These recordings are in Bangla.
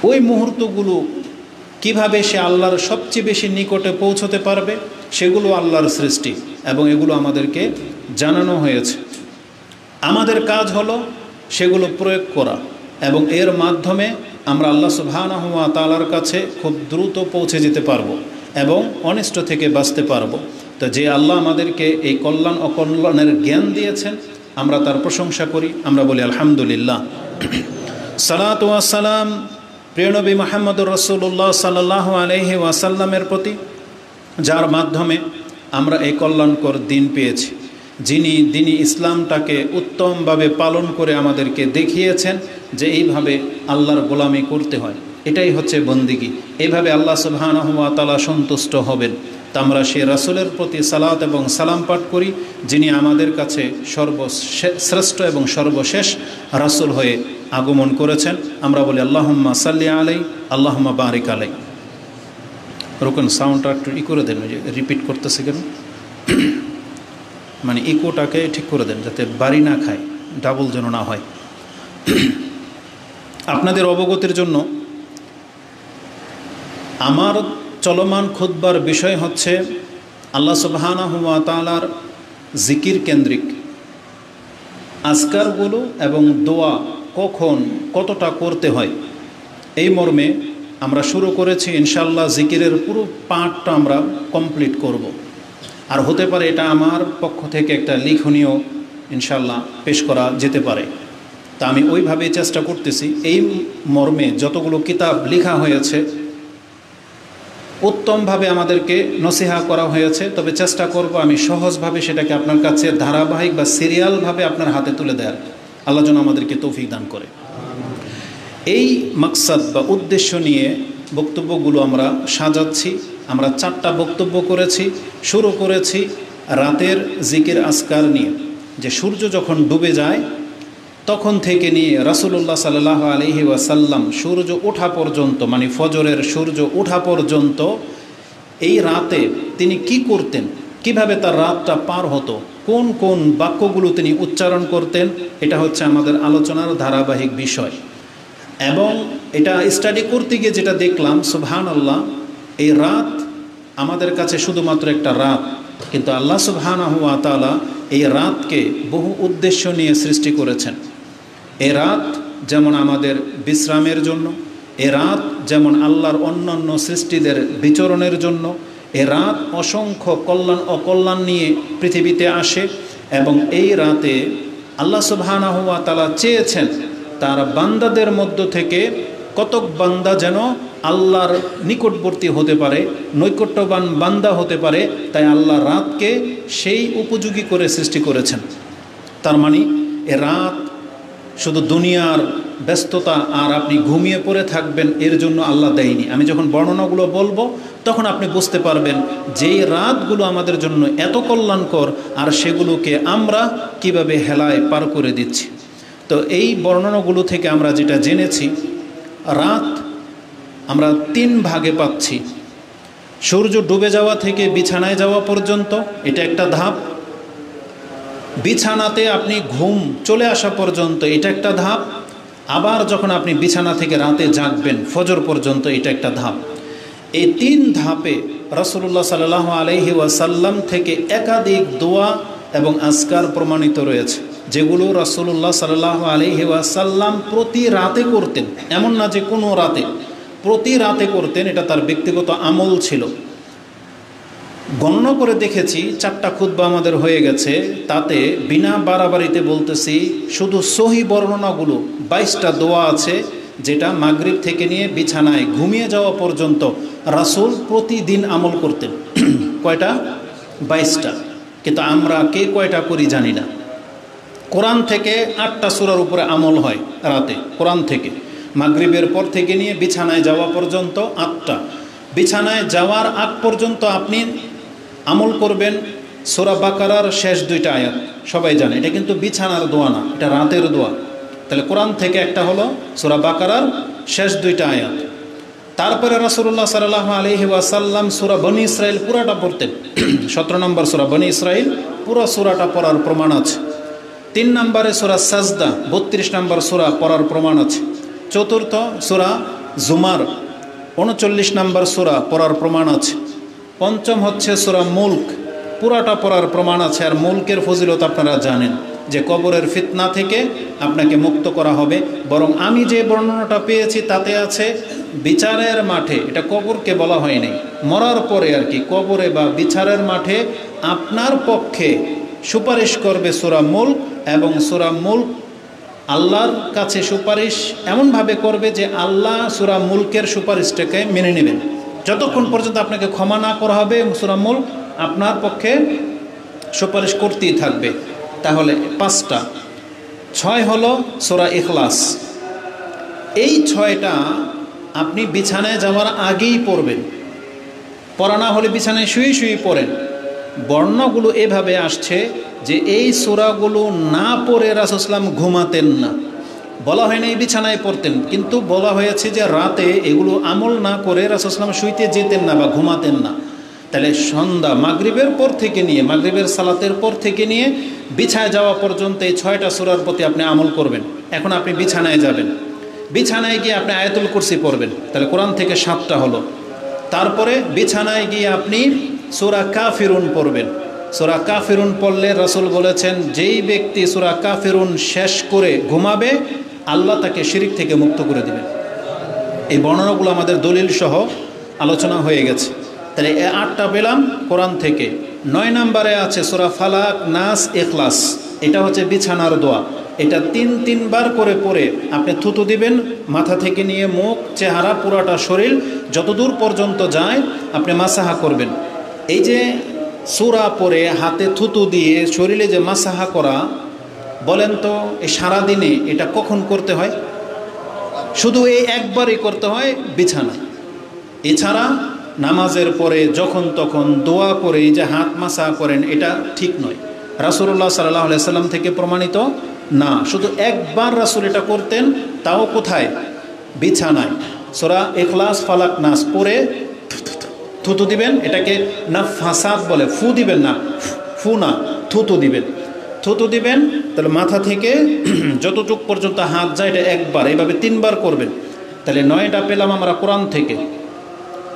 ওই মুহূর্তগুলো কিভাবে সে আল্লাহর সবচেয়ে বেশি নিকটে পৌঁছতে পারবে সেগুলো আল্লাহর সৃষ্টি, এবং এগুলো আমাদেরকে জানানো হয়েছে। আমাদের কাজ হলো সেগুলো প্রয়োগ করা, এবং এর মাধ্যমে আমরা আল্লাহ সুবহানাহু ওয়া তাআলার কাছে খুব দ্রুত পৌঁছে যেতে পারবো এবং অনিষ্ট থেকে বাঁচতে পারবো। তো যে আল্লাহ আমাদেরকে এই কল্যাণ অকল্যাণের জ্ঞান দিয়েছেন, আমরা তার প্রশংসা করি, আমরা বলি আলহামদুলিল্লাহ। সালাতু ওয়াস সালাম প্রিয় নবী মুহাম্মদুর রাসূলুল্লাহ সাল্লাল্লাহু আলাইহি ওয়াসাল্লামের প্রতি, যার মাধ্যমে আমরা এই কল্যাণকর দিন পেয়েছি, যিনি দ্বীন ইসলামটাকে উত্তমভাবে পালন করে আমাদেরকে দেখিয়েছেন যে এইভাবে আল্লাহর গোলামি করতে হয়। এটাই হচ্ছে বন্দিগি। এইভাবে আল্লাহ সুবহানাহু ওয়া তাআলা সন্তুষ্ট হবেন। তা আমরা সেই রাসূলের প্রতি সালাত এবং সালাম পাঠ করি, যিনি আমাদের কাছে সর্বশ্রেষ্ঠ এবং সর্বশেষ রাসূল হয়ে আগমন করেছেন। আমরা বলি আল্লাহুম্মা সাল্লি আলাইহি, আল্লাহুম্মা বারিক আলাইহি। রুকন সাউন্ডটা একটু করে দেন, রিপিট করতেছে কেন, মানে ইকোটাকে ঠিক করে দেন যাতে বাড়ি না খায়, ডাবল যেন না হয়। আপনাদের অবগতির জন্য আমার চলমান খুতবার বিষয় হচ্ছে আল্লাহ সুবহানাহু ওয়া তাআলার জিকির কেন্দ্রিক আজকারগুলো এবং দোয়া কখন কতটা করতে হয়। এই মর্মে আমরা শুরু করেছি। ইনশাআল্লাহ জিকিরের পুরো পাঠটা আমরা কমপ্লিট করব। আর হতে পারে এটা আমার পক্ষ থেকে একটা লিখনীয় ইনশাআল্লাহ পেশ করা যেতে পারে। তা আমি ওইভাবেই চেষ্টা করতেছি। এই মর্মে যতগুলো কিতাব লেখা হয়েছে উত্তমভাবে আমাদেরকে নসিহা করা হয়েছে, তবে চেষ্টা করব আমি সহজভাবে সেটাকে আপনার কাছে ধারাবাহিক বা সিরিয়ালভাবে আপনার হাতে তুলে দেওয়ার। আল্লাহ যেন আমাদেরকে তৌফিক দান করে। এই মাকসাদ বা উদ্দেশ্য নিয়ে বক্তব্যগুলো আমরা সাজাচ্ছি। আমরা 4টা বক্তব্য করেছি। শুরু করেছি রাতের জিকির আজকার নিয়ে, যে সূর্য যখন ডুবে যায় তখন থেকে নিয়ে রাসূলুল্লাহ সাল্লাল্লাহু আলাইহি ওয়াসাল্লাম সূর্য ওঠা পর্যন্ত, মানে ফজরের সূর্য ওঠা পর্যন্ত এই রাতে তিনি কি করতেন, কিভাবে তার রাতটা পার হতো, কোন কোন বাক্যগুলো তিনি উচ্চারণ করতেন, এটা হচ্ছে আমাদের আলোচনার ধারাবাহিক বিষয়। এবং এটা স্টাডি করতে গিয়ে যেটা দেখলাম, সুবহানাল্লাহ, এই রাত আমাদের কাছে শুধুমাত্র একটা রাত, কিন্তু আল্লাহ সুবহানাহু ওয়া তাআলা এই রাতকে বহু উদ্দেশ্য নিয়ে সৃষ্টি করেছেন। এই রাত যেমন আমাদের বিশ্রামের জন্য, এ রাত যেমন আল্লাহর অন্যান্য সৃষ্টিদের বিচরণের জন্য, এ রাত অসংখ্য কল্যাণ অকল্যাণ নিয়ে পৃথিবীতে আসে। এবং এই রাতে আল্লাহ সুবহানাহু ওয়া তাআলা চেয়েছেন তার বান্দাদের মধ্য থেকে কতক বান্দা যেন আল্লাহর নিকটবর্তী হতে পারে, নৈকট্যবান বান্দা হতে পারে। তাই আল্লাহ রাতকে সেই উপযোগী করে সৃষ্টি করেছেন। তার মানে এ রাত শুধু দুনিয়ার ব্যস্ততা আর আপনি ঘুমিয়ে পড়ে থাকবেন এর জন্য আল্লাহ দেয়নি। আমি যখন বর্ণনাগুলো বলবো তখন আপনি বুঝতে পারবেন যেই রাতগুলো আমাদের জন্য এত কল্যাণকর আর সেগুলোকে আমরা কিভাবে হেলায় পার করে দিচ্ছি। তো এই বর্ণনাগুলো থেকে আমরা যেটা জেনেছি, রাত আমরা 3 ভাগে পাচ্ছি। সূর্য ডুবে যাওয়া থেকে বিছানায় যাওয়া পর্যন্ত, এটা একটা ধাপ। বিছানাতে আপনি ঘুম চলে আসা পর্যন্ত, এটা একটা ধাপ। আবার যখন আপনি বিছানা থেকে রাতে জাগবেন ফজর পর্যন্ত, এটা একটা ধাপ। এই 3 ধাপে রাসূলুল্লাহ সাল্লাল্লাহু আলাইহি ওয়াসাল্লাম থেকে একাধিক দোয়া এবং আজকার প্রমাণিত রয়েছে, যেগুলো রাসূলুল্লাহ সাল্লাল্লাহু আলাইহি ওয়াসাল্লাম প্রতি রাতে করতেন। এমন না যে কোনো রাতে, প্রতি রাতে করতেন। এটা তার ব্যক্তিগত আমল ছিল। গণনা করে দেখেছি 4টা খুতবা আমাদের হয়ে গেছে। তাতে বিনা বাড়াবাড়িতে বলতেছি, শুধু সহি বর্ণনাগুলো 22টা দোয়া আছে, যেটা মাগরিব থেকে নিয়ে বিছানায় ঘুমিয়ে যাওয়া পর্যন্ত রাসূল প্রতিদিন আমল করতেন। কয়টা? 22টা। কিন্তু আমরা কে কয়টা করি জানি না। কোরআন থেকে 8টা সূরার উপরে আমল হয় রাতে, কোরআন থেকে। মাগরিবের পর থেকে নিয়ে বিছানায় যাওয়া পর্যন্ত 8টা। বিছানায় যাওয়ার আগ পর্যন্ত আপনি আমল করবেন সূরা বাকারার শেষ 2টা আয়াত, সবাই জানে। এটা কিন্তু বিছানার দোয়া না, এটা রাতের দোয়া। তাহলে কোরআন থেকে একটা হলো সূরা বাকারার শেষ 2টা আয়াত। তারপরে রাসূলুল্লাহ সাল্লাল্লাহু আলাইহি ওয়াসাল্লাম সূরা বনী ইসরাইল পুরাটা পড়তেন। 17 নম্বর সূরা বনী ইসরাইল পুরো সূরাটা পড়ার প্রমাণ আছে। 3 নম্বরে সূরা সাজদা 32 নম্বর সূরা পড়ার প্রমাণ আছে। চতুর্থ সূরা জুমার 39 নম্বর সূরা পড়ার প্রমাণ আছে। পঞ্চম হচ্ছে সূরা মুলক, পুরাটা পড়ার প্রমাণ আছে। আর মুলকের ফজিলত আপনারা জানেন যে কবরের ফিতনা থেকে আপনাকে মুক্ত করা হবে। বরং আমি যে বর্ণনাটা পেয়েছি তাতে আছে বিচারের মাঠে, এটা কবরকে বলা হয়নি, মরার পরে আর কি, কবরে বা বিচারের মাঠে আপনার পক্ষে সুপারিশ করবে সূরা মুলক। এবং সূরা মুলক আল্লাহর কাছে সুপারিশ এমনভাবে করবে যে আল্লাহ সূরা মুলকের সুপারিশটাকে মেনে নেবেন। যতক্ষণ পর্যন্ত আপনাকে ক্ষমা না করা হবে সূরা মুলক আপনার পক্ষে সুপারিশ করতেই থাকবে। তাহলে 5টা। 6 হলো সূরা ইখলাস। এই 6টা আপনি বিছানায় যাওয়ার আগেই পড়বেন, পড়া না হলে বিছানায় শুয়ে শুয়ে পড়েন। বর্ণগুলো এভাবে আসছে যে এই সূরাগুলো না পড়ে রাসূল সাল্লাল্লাহু আলাইহি ওয়াসাল্লাম ঘুমাতেন না। বলা হয় না এই বিছানায় পড়তেন, কিন্তু বলা হয়েছে যে রাতে এগুলো আমল না করে রাসূল সাল্লাল্লাহু আলাইহি ওয়াসাল্লাম শুইতে যেতেন না বা ঘুমাতেন না। তাহলে সন্ধ্যা মাগরিবের পর থেকে নিয়ে, মাগরিবের সালাতের পর থেকে নিয়ে বিছানায় যাওয়া পর্যন্ত এই 6টা সূরার প্রতি আপনি আমল করবেন। এখন আপনি বিছানায় যাবেন, বিছানায় গিয়ে আপনি আয়াতুল কুরসি পড়বেন, তাহলে কোরআন থেকে 7টা হলো। তারপরে বিছানায় গিয়ে আপনি সূরা কাফিরুন পড়বেন। সূরা কাফিরুন পড়লে রাসূল বলেছেন যেই ব্যক্তি সূরা কাফিরুন শেষ করে ঘুমাবে আল্লাহ তাকে শিরক থেকে মুক্ত করে দিবেন। এই বর্ণনাগুলো আমাদের দলিল সহ আলোচনা হয়ে গেছে। তাহলে 8টা পেলাম কোরআন থেকে। 9 নম্বরে আছে সূরা ফালাক, নাস, ইখলাস। এটা হচ্ছে বিছানার দোয়া। এটা 3 বার করে পড়ে আপনি থুতু দিবেন, মাথা থেকে নিয়ে মুখ, চেহারা, পুরাটা শরীর যতদূর পর্যন্ত যায় আপনি মাসাহা করবেন। এই যে সূরা পড়ে হাতে থুতু দিয়ে শরীরে যে মাসাহা করা, বলেন তো এই সারাদিনে এটা কখন করতে হয়? শুধু এই একবারই করতে হয় বিছানায়। এছাড়া নামাজের পরে যখন তখন দোয়া করে যে হাত মাসাহা করেন এটা ঠিক নয়, রাসূলুল্লাহ সাল্লাল্লাহু আলাইহি ওয়াসাল্লাম থেকে প্রমাণিত না। শুধু একবার রাসূল এটা করতেন, তাও কোথায়? বিছানায়। সূরা ইখলাস, ফালাক, নাস পড়ে থুতু দিবেন। এটাকে নাফাসাত বলে, ফু দিবেন না, ফু না, থুতু দিবেন। থুতু দিবেন, তাহলে মাথা থেকে যতটুক পর্যন্ত হাত যায় এটা একবার, এইভাবে 3 বার করবেন। তাহলে 9টা পেলাম আমরা কোরআন থেকে।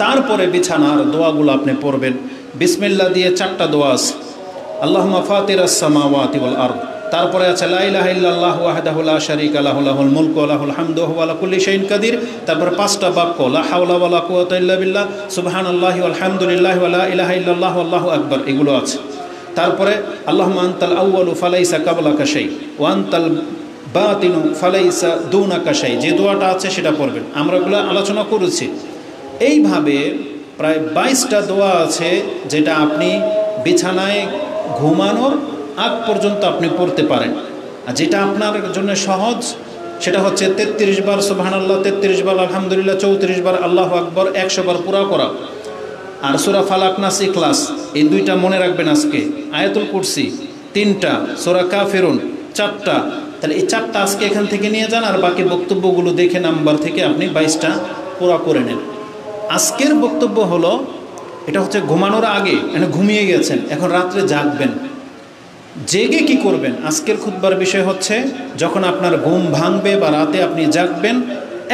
তারপরে বিছানার দোয়াগুলো আপনি পড়বেন। বিসমিল্লাহ দিয়ে 4টা দোয়া আছে। আল্লাহুম্মা ফাতিরাস সামাওয়াতি ওয়াল আরদ। তারপরে আছে লা ইলাহা ইল্লাল্লাহু ওয়াহদাহু লা শারীকা লাহু লাহুল মুলকু ওয়া লাহুল হামদু ওয়া হুয়া আলা কুল্লি শাইইন কাদির। তারপরে 5টা বাক্য, লা হাওলা ওয়া লা কুওয়াতা ইল্লা বিল্লাহ, সুবহানাল্লাহি ওয়াল হামদুলিল্লাহি ওয়া লা ইলাহা ইল্লাল্লাহু আল্লাহু আকবার, এগুলো আছে। তারপরে আল্লাহুম্মা আনতাল আউয়ালু ফালাইসা কাবলাকা শাই ওয়া আনতাল বাতিনু ফালাইসা দুনাকা শাই, যে দোয়াটা আছে সেটা পড়বেন। আমরা এগুলো আলোচনা করেছি। এইভাবে প্রায় 22টা দোয়া আছে যেটা আপনি বিছানায় ঘুমানোর আগ পর্যন্ত আপনি পড়তে পারেন। আর যেটা আপনার জন্য সহজ সেটা হচ্ছে 33 বার সুবহানাল্লাহ, 33 বার আলহামদুলিল্লাহ, 34 বার আল্লাহু আকবার, 100 বার পুরা করা। আর সূরা ফালাক, নাস, ইখলাস এই 2টা মনে রাখবেন আজকে। আয়াতুল কুরসি 3টা, সূরা কাফিরুন 4টা। তাহলে এই 4টা আজকে এখান থেকে নিয়ে যান, আর বাকি বক্তব্যগুলো দেখে নাম্বার থেকে আপনি 22টা পুরা করে নেন। আজকের বক্তব্য হলো, এটা হচ্ছে ঘুমানোর আগে, মানে ঘুমিয়ে গেছেন, এখন রাত্রে জাগবেন, জেগে কি করবেন? আজকের খুতবার বিষয় হচ্ছে যখন আপনার ঘুম ভাঙবে বা রাতে আপনি জাগবেন,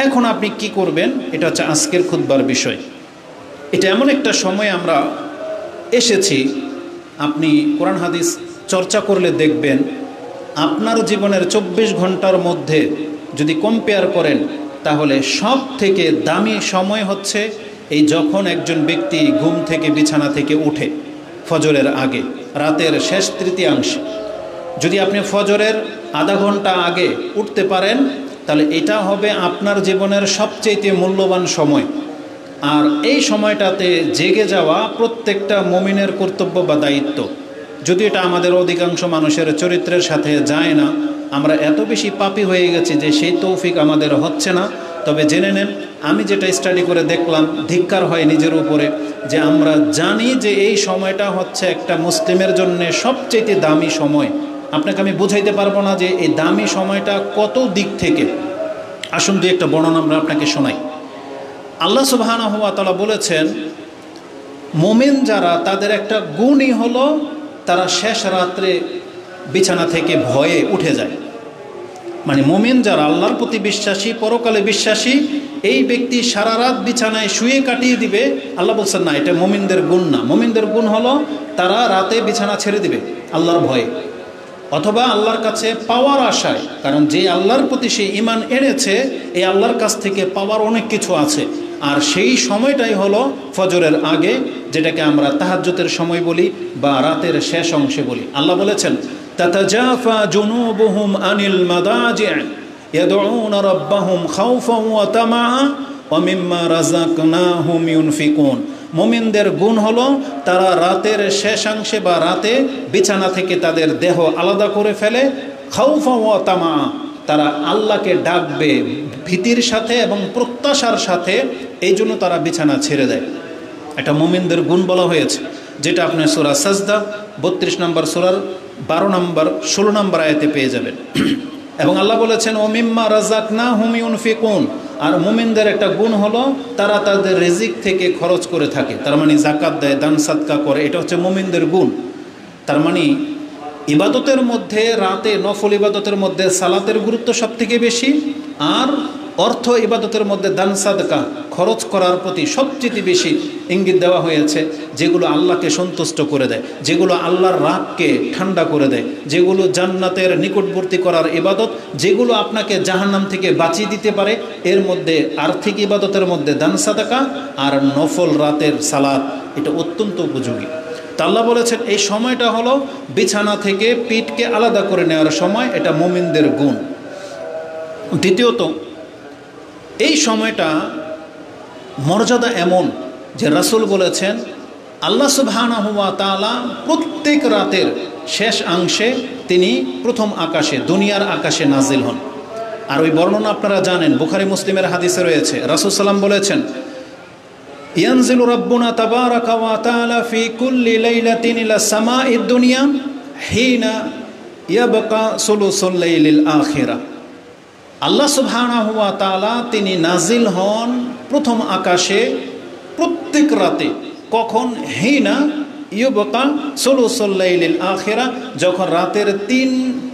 এখন আপনি কি করবেন, এটা হচ্ছে আজকের খুতবার বিষয়। এটা এমন একটা সময় আমরা এসেছি, আপনি কোরআন হাদিস চর্চা করলে দেখবেন আপনার জীবনের 24 ঘন্টার মধ্যে যদি কম্পেয়ার করেন তাহলে সব থেকে দামি সময় হচ্ছে এই যখন একজন ব্যক্তি ঘুম থেকে, বিছানা থেকে উঠে ফজরের আগে, রাতের শেষ তৃতীয়াংশে। যদি আপনি ফজরের আধা ঘন্টা আগে উঠতে পারেন তাহলে এটা হবে আপনার জীবনের সবচেয়ে মূল্যবান সময়। আর এই সময়টাতে জেগে যাওয়া প্রত্যেকটা মুমিনের কর্তব্য বা দায়িত্ব। যদি এটা আমাদের অধিকাংশ মানুষের চরিত্রের সাথে যায় না, আমরা এত বেশি পাপী হয়ে গেছি যে সেই তৌফিক আমাদের হচ্ছে না। তবে জেনে নেন, আমি যেটা স্টাডি করে দেখলাম, ধিক্কার হয় নিজের উপরে যে আমরা জানি যে এই সময়টা হচ্ছে একটা মুসলিমের জন্য সবচেয়ে দামি সময়। আপনাকে আমি বুঝাইতে পারবো না যে এই দামি সময়টা কত দিক থেকে। আসুন দুই একটা বর্ণনা আমরা আপনাকে শোনাই। আল্লাহ সুবহানাহু ওয়া তাআলা বলেছেন, মুমিন যারা, তাদের একটা গুণই হলো তারা শেষ রাত্রে বিছানা থেকে ভয়ে উঠে যায়। মানে মুমিন যারা আল্লাহর প্রতি বিশ্বাসী, পরকালে বিশ্বাসী, এই ব্যক্তি সারা রাত বিছানায় শুয়ে কাটিয়ে দিবে। আল্লাহ বলছেন না, এটা মুমিনদের গুণ না। মুমিনদের গুণ হলো তারা রাতে বিছানা ছেড়ে দিবে আল্লাহর ভয়ে, অথবা আল্লাহর কাছে পাওয়ার আশায়। কারণ যে আল্লাহর প্রতি সে ঈমান এনেছে, এই আল্লাহর কাছ থেকে পাওয়ার অনেক কিছু আছে। আর সেই সময়টাই হলো ফজরের আগে, যেটাকে আমরা তাহাজ্জুদের সময় বলি বা রাতের শেষ অংশে বলি। আল্লাহ বলেছেন, তাতাজাফা জুনুবুহুম আনিল মাদাজি' ইয়াদউনা রাব্বাহুম খাউফান ওয়া তামাআ ওয়া মিম্মা রাযাকনাহুম ইউনফিকুন। মুমিনদের গুণ হলো তারা রাতের শেষাংশে বা রাতে বিছানা থেকে তাদের দেহ আলাদা করে ফেলে। খাউফা ওয়া তামা, তারা আল্লাহকে ডাকবে ভীতির সাথে এবং প্রত্যাশার সাথে, এই জন্য তারা বিছানা ছেড়ে দেয়। এটা মুমিনদের গুণ বলা হয়েছে, যেটা আপনি সূরা সাজদা 32 নম্বর সূরার 12 নম্বর 16 নম্বর আয়াতে পেয়ে যাবেন। এবং আল্লাহ বলেছেন, ও মিম্মা রাযাকনাহুম ইউনফিকুন। আর মুমিনদের একটা গুণ হলো তারা তাদের রিজিক থেকে খরচ করে থাকে, তার মানে জাকাত দেয়, দান সাদকা করে। এটা হচ্ছে মুমিনদের গুণ। তার মানে ইবাদতের মধ্যে, রাতে নফল ইবাদতের মধ্যে সালাতের গুরুত্ব সবথেকে বেশি, আর অর্থ ইবাদতের মধ্যে দান সাদকা খরচ করার প্রতি সবচেয়ে বেশি ইঙ্গিত দেওয়া হয়েছে। যেগুলো আল্লাহকে সন্তুষ্ট করে দেয়, যেগুলো আল্লাহর রাগকে ঠান্ডা করে দেয়, যেগুলো জান্নাতের নিকটবর্তী করার ইবাদত, যেগুলো আপনাকে জাহান্নাম থেকে বাঁচিয়ে দিতে পারে, এর মধ্যে আর্থিক ইবাদতের মধ্যে দান সাদাকা আর নফল রাতের সালাত, এটা অত্যন্ত উপযোগী। তা আল্লাহ বলেছেন এই সময়টা হলো বিছানা থেকে পিঠকে আলাদা করে নেওয়ার সময়, এটা মুমিনদের গুণ। দ্বিতীয়ত, এই সময়টা মর্যাদা এমন যে রাসূল বলেছেন আল্লাহ সুবহানাহু ওয়া তাআলা প্রত্যেক রাতের শেষ অংশে তিনি প্রথম আকাশে, দুনিয়ার আকাশে নাজিল হন। আর ওই বর্ণনা আপনারা জানেন, বুখারী মুসলিমের হাদিসে রয়েছে। রাসূল সাল্লাম বলেছেন, ইয়ানজিলু রাব্বুনা তাবারাকা ওয়া তাআলা ফি কুল্লি লাইলাতিন ইলা সামাঈদ দুনিয়া হিনা ইয়াবকা সুলুসুল লাইলিল আখিরা। আল্লাহ সুবহানাহু ওয়া তাআলা তিনি নাজিল হন প্রথম আকাশে প্রত্যেক রাতে। কখন? হিনা ইয়াবকা সুলুসুল লাইলিল আখিরা, যখন রাতের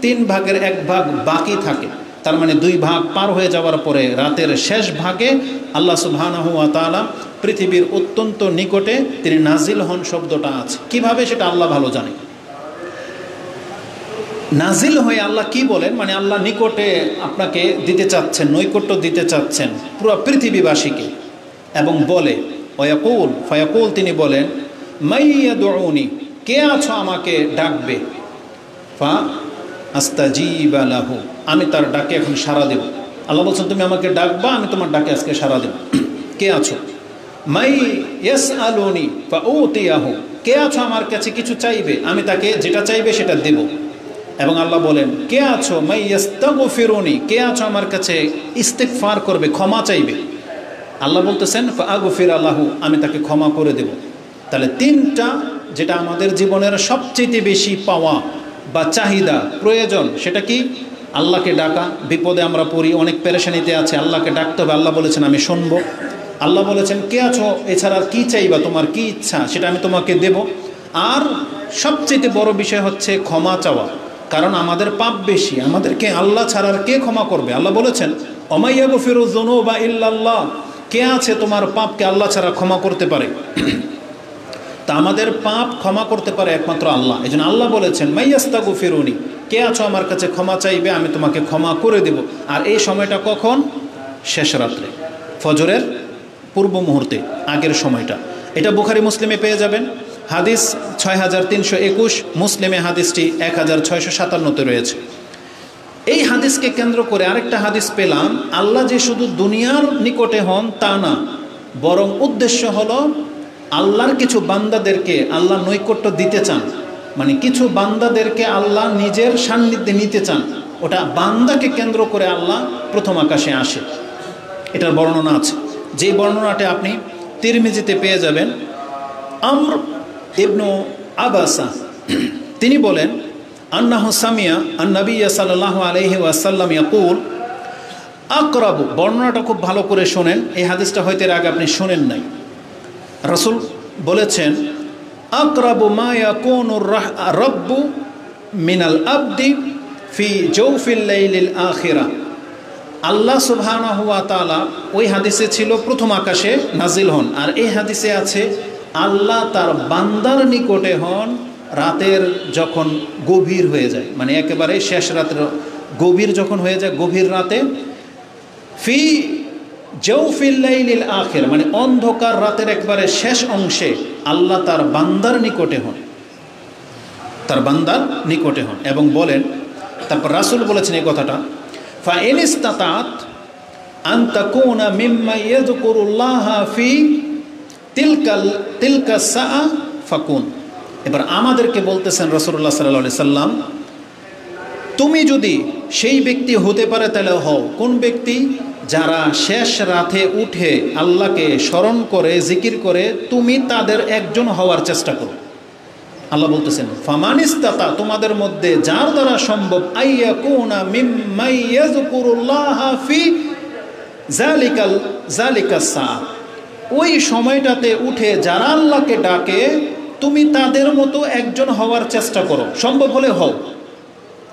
তিন ভাগের এক ভাগ বাকি থাকে। তার মানে 2 ভাগ পার হয়ে যাওয়ার পরে রাতের শেষ ভাগে আল্লাহ সুবহানাহু ওয়া তাআলা পৃথিবীর অত্যন্ত নিকটে তিনি নাজিল হন শব্দটা আছে। কিভাবে সেটা আল্লাহ ভালো জানে। নাজিল হয়ে আল্লাহ কি বলেন, মানে আল্লাহ নিকটে আপনাকে দিতে চাচ্ছেন, নৈকট্য দিতে চাচ্ছেন পুরো পৃথিবীবাসীকে, এবং বলে ওয়াকুল ফায়াকুল, তিনি বলেন মাইয়াদউনি, কে আছো আমাকে ডাকবে, ফা আস্তাজিবা লাহু, আমি তার ডাকে এখন সাড়া দেব। আল্লাহ বলছেন তুমি আমাকে ডাকবা, আমি তোমার ডাকে আজকে সাড়া দেব। কে আছো? মাই ইয়াসআলুনি ফাউতিয়াহু, কে আছো আমার কাছে কিছু চাইবে, আমি তাকে যেটা চাইবে সেটা দেব। এবং আল্লাহ বলেন কে আছো মাই ইয়াস্তাগফিরুনি, কে আছো আমার কাছে ইস্তিগফার করবে, ক্ষমা চাইবে। আল্লাহ বলতেছেন ফাআগফির লাহু, আমি তাকে ক্ষমা করে দেব। তাহলে 3টা যেটা আমাদের জীবনের সবচেয়ে বেশি পাওয়া বা চাহিদা, প্রয়োজন, সেটা কি? আল্লাহকে ডাকা। বিপদে আমরা পড়ি, অনেক পেরেশানিতে আছে, আল্লাহকে ডাকতে হবে। আল্লাহ বলেছেন আমি শুনবো। আল্লাহ বলেছেন কে আছো, এছাড়া কি চাইবা, তোমার কি ইচ্ছা সেটা আমি তোমাকে দেব। আর সবচেয়ে বড় বিষয় হচ্ছে ক্ষমা চাওয়া, কারণ আমাদের পাপ বেশি, আমাদেরকে আল্লাহ ছাড়ার কে ক্ষমা করবে? আল্লাহ বলেছেন অমাইয়াগফিরু যুনুবা ইল্লাল্লাহ, কে আছে তোমার পাপকে আল্লাহ ছাড়া ক্ষমা করতে পারে? তা আমাদের পাপ ক্ষমা করতে পারে একমাত্র আল্লাহ। এই জন্য আল্লাহ বলেছেন মাইয়াস্তাগফিরুনি, কে আছো আমার কাছে ক্ষমা চাইবে, আমি তোমাকে ক্ষমা করে দেব। আর এই সময়টা কখন? শেষ রাত্রে, ফজরের পূর্ব মুহূর্তে, আগের সময়টা। এটা বুখারী মুসলিমে পেয়ে যাবেন, হাদিস 6321, মুসলিমে হাদিসটি 1657-তে রয়েছে। এই হাদিসকে কেন্দ্র করে আরেকটা হাদিস পেলাম, আল্লাহ যে শুধু দুনিয়ার নিকটে হন তা না, বরং উদ্দেশ্য হলো আল্লাহর কিছু বান্দাদেরকে আল্লাহ নৈকট্য দিতে চান, মানে কিছু বান্দাদেরকে আল্লাহ নিজের সান্নিধ্যে নিতে চান। ওটা বান্দাকে কেন্দ্র করে আল্লাহ প্রথম আকাশে আসে, এটার বর্ণনা আছে। যেই বর্ণনাটা আপনি তিরমিজিতে পেয়ে যাবেন। আমর ইবনু আবাসা তিনি বলেন আন্নাহু সামিয়া আন-নবী সাল্লাল্লাহু আলাইহি ওয়াসাল্লাম ইয়াকুল আকরাবু, বর্ণনাটা খুব ভালো করে শোনেন, এই হাদিসটা হয়তো এর আগে আপনি শোনেন নাই। রাসূল বলেছেন আকরাবু মা ইয়াকুনুর রাব্বু মিনাল আবদি ফি জৌফিল লাইলিল আখিরা। আল্লাহ সুবহানাহু ওয়া তাআলা ওই হাদিসে ছিল প্রথম আকাশে নাজিল হন, আর এই হাদিসে আছে আল্লাহ তার বান্দার নিকটে হন রাতের যখন গভীর হয়ে যায়, মানে একেবারে শেষ রাতের গভীর যখন হয়ে যায়, গভীর রাতে। ফি জৌফিল লাইলিল আখির, মানে অন্ধকার রাতের একবারে শেষ অংশে আল্লাহ তার বান্দার নিকটে হন, তার বান্দার নিকটে হন। এবং বলেন, তারপর রাসূল বলেছেন এই কথাটা, ফা ইন ইসতাতাত আন তাকুনা মিম্মা ইয়াযকুরুল্লাহা ফি তিলকা সাআ ফাকুন। এবার আমাদেরকে বলতেছেন রাসূলুল্লাহ সাল্লাল্লাহু আলাইহি সাল্লাম, তুমি যদি সেই ব্যক্তি হতে পারে তাহলে হও। কোন ব্যক্তি? যারা শেষ রাতে উঠে আল্লাহকে স্মরণ করে জিকির করে, তুমি তাদের একজন হওয়ার চেষ্টা করো। আল্লাহ বলতেছেন ফামানিস্তাতা, তোমাদের মধ্যে যার দ্বারা সম্ভব, আইয়াকুনা মিম্মা ইয়াযকুরুল্লাহা ফি যালিকা সা, ওই সময়টাতে উঠে যারা আল্লাহকে ডাকে তুমি তাদের মতো একজন হওয়ার চেষ্টা করো, সম্ভব হলে হও।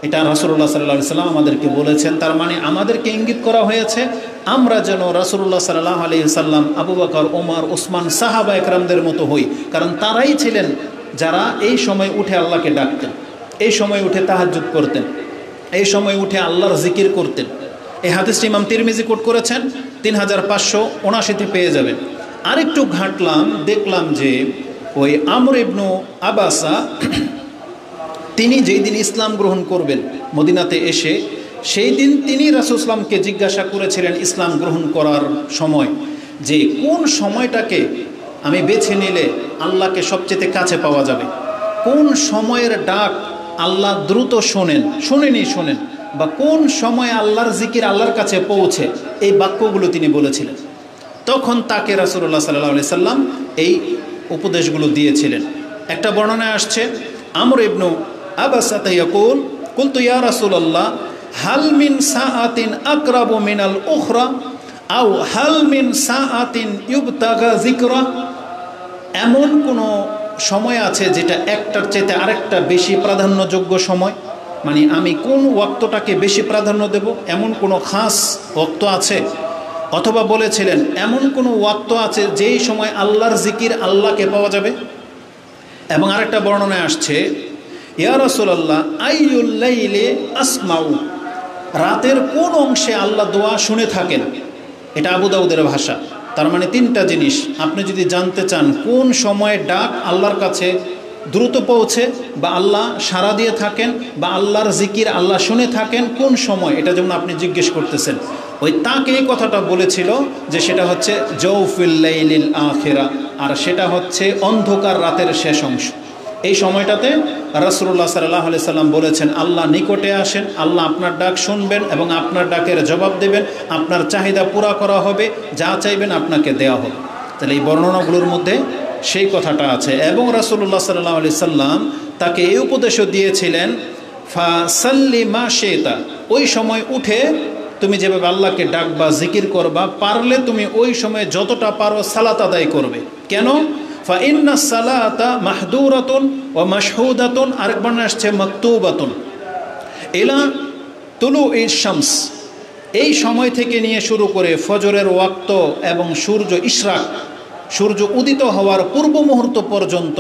এটা রাসূলুল্লাহ সাল্লাল্লাহু আলাইহি সাল্লাম আমাদেরকে বলেছেন। তার মানে আমাদেরকে ইঙ্গিত করা হয়েছে আমরা যেন রাসূলুল্লাহ সাল্লাল্লাহু আলাইহি সাল্লাম, আবু বকর, ওমর, ওসমান, সাহাবা একরামদের মতো হই, কারণ তারাই ছিলেন যারা এই সময় উঠে আল্লাহকে ডাকতেন, এই সময় উঠে তাহাজ্জুদ করতেন, এই সময় উঠে আল্লাহর জিকির করতেন। এই হাদিসটি ইমাম তিরমিজি কোট করেছেন, 3579 পেয়ে যাবেন। আরেকটু ঘাঁটলাম, দেখলাম যে ওই আমর ইবনু আবাসা, তিনি যেই দিন ইসলাম গ্রহণ করবেন মদিনাতে এসে, সেই দিন তিনি রাসূল সাল্লামকে জিজ্ঞাসা করেছিলেন ইসলাম গ্রহণ করার সময় যে কোন সময়টাকে আমি বেছে নিলে আল্লাহকে সবচেয়ে কাছে পাওয়া যাবে, কোন সময়ের ডাক আল্লাহ দ্রুত শোনেন, বা কোন সময় আল্লাহর জিকির আল্লাহর কাছে পৌঁছে, এই বাক্যগুলো তিনি বলেছিলেন। তখন তাকে রাসূলুল্লাহ সাল্লাল্লাহু আলাইহি সাল্লাম এই উপদেশগুলো দিয়েছিলেন। একটা বর্ণনায় আসছে, আমর ইবনু আবাসা ইয়াকুল কুলতু ইয়া রাসূলুল্লাহ হাল মিন সাআতিন আকরাবু মিনাল উখরা আও হাল মিন সাআতিন ইউবতাগা যিকরা, এমন কোনো সময় আছে যেটা একটার চাইতে আরেকটা বেশি প্রাধান্যযোগ্য সময়, মানে আমি কোন ওয়াক্তটাকে বেশি প্রাধান্য দেব, এমন কোনো খাস ওয়াক্ত আছে? অথবা বলেছিলেন এমন কোনো ওয়াক্ত আছে যেই সময় আল্লাহর জিকির আল্লাহকে পাওয়া যাবে। এবং আরেকটা বর্ণনায় আসছে, ইয়া রাসূলুল্লাহ আইয়ুল লাইলি আসমাউ, রাতের কোন অংশে আল্লাহ দোয়া শুনে থাকেন। এটা আবু দাউদের ভাষা। তার মানে তিনটা জিনিস আপনি যদি জানতে চান কোন সময়ে ডাক আল্লাহর কাছে দ্রুত পৌঁছে, বা আল্লাহ সাড়া দিয়ে থাকেন, বা আল্লাহর জিকির আল্লাহ শুনে থাকেন কোন সময়, এটা যেমন আপনি জিজ্ঞেস করতেছেন, ওই তাকে এই কথাটা বলেছিল যে সেটা হচ্ছে জৌফিল লাইলিল আখিরা, আর সেটা হচ্ছে অন্ধকার রাতের শেষ অংশ। এই সময়টাতে রাসূলুল্লাহ সাল্লাল্লাহু আলাইহি সাল্লাম বলেছেন আল্লাহ নিকটে আসেন, আল্লাহ আপনার ডাক শুনবেন এবং আপনার ডাকের জবাব দেবেন, আপনার চাহিদা পুরা করা হবে, যা চাইবেন আপনাকে দেওয়া হবে। তাহলে এই বর্ণনাগুলোর মধ্যে সেই কথাটা আছে। এবং রাসূলুল্লাহ সাল্লাল্লাহু আলাইহি সাল্লাম তাকে এই উপদেশও দিয়েছিলেন, ফাসাল্লি মা শিতা, ওই সময় উঠে তুমি যেভাবে আল্লাহকে ডাকবা, জিকির করবা, পারলে তুমি ওই সময় যতটা পারো সালাত আদায় করবে। কেন? ফা ইন্না সালাতা মাহদুরাতুন ওয়া মাশহুদাতুন, আরেকবার আসছে মাকতুবাতুন, ইলা তুলুইশ শামস, এই সময় থেকে নিয়ে শুরু করে ফজরের ওয়াক্ত এবং সূর্য উদিত হওয়ার পূর্ব মুহূর্ত পর্যন্ত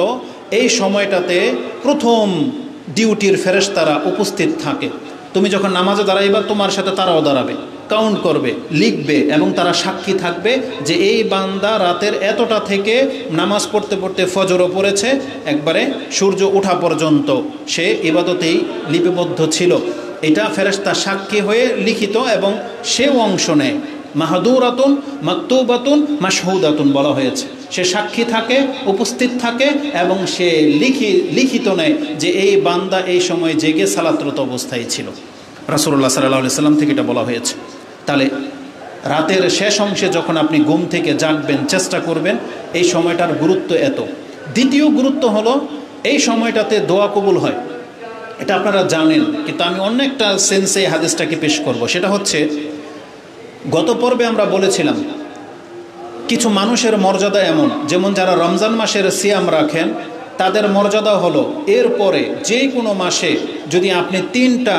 এই সময়টাতে প্রথম ডিউটির ফেরেশতারা উপস্থিত থাকে। তুমি যখন নামাজে দাঁড়াইবা তোমার সাথে তারাও দাঁড়াবে, কাউন্ট করবে, লিখবে, এবং তারা সাক্ষী থাকবে যে এই বান্দা রাতের এতটা থেকে নামাজ পড়তে পড়তে ফজরও পড়েছে, একবারে সূর্য ওঠা পর্যন্ত সে ইবাদতেই লিপিবদ্ধ ছিল। এটা ফেরেশতা সাক্ষী হয়ে লিখিত এবং সেও অংশ নেয়। মাহদুরাতুন, মাকতুবাতুন, মাশহুদাতুন বলা হয়েছে। সে সাক্ষী থাকে, উপস্থিত থাকে, এবং সে লিখিত নেয় যে এই বান্দা এই সময় জেগে সালাতরত অবস্থায় ছিল। রাসূলুল্লাহ সাল্লাল্লাহু আলাইহি সাল্লাম থেকে এটা বলা হয়েছে। তাহলে রাতের শেষ অংশে যখন আপনি ঘুম থেকে জাগবেন চেষ্টা করবেন, এই সময়টার গুরুত্ব এত। দ্বিতীয় গুরুত্ব হলো এই সময়টাতে দোয়া কবুল হয়, এটা আপনারা জানেন, কিন্তু আমি অন্য একটা সেন্সে এই হাদিসটাকে পেশ করব। সেটা হচ্ছে, গত পর্বে আমরা বলেছিলাম কিছু মানুষের মর্যাদা এমন, যেমন যারা রমজান মাসের সিয়াম রাখেন তাদের মর্যাদা হলো এরপরে যে কোনো মাসে যদি আপনি 3টা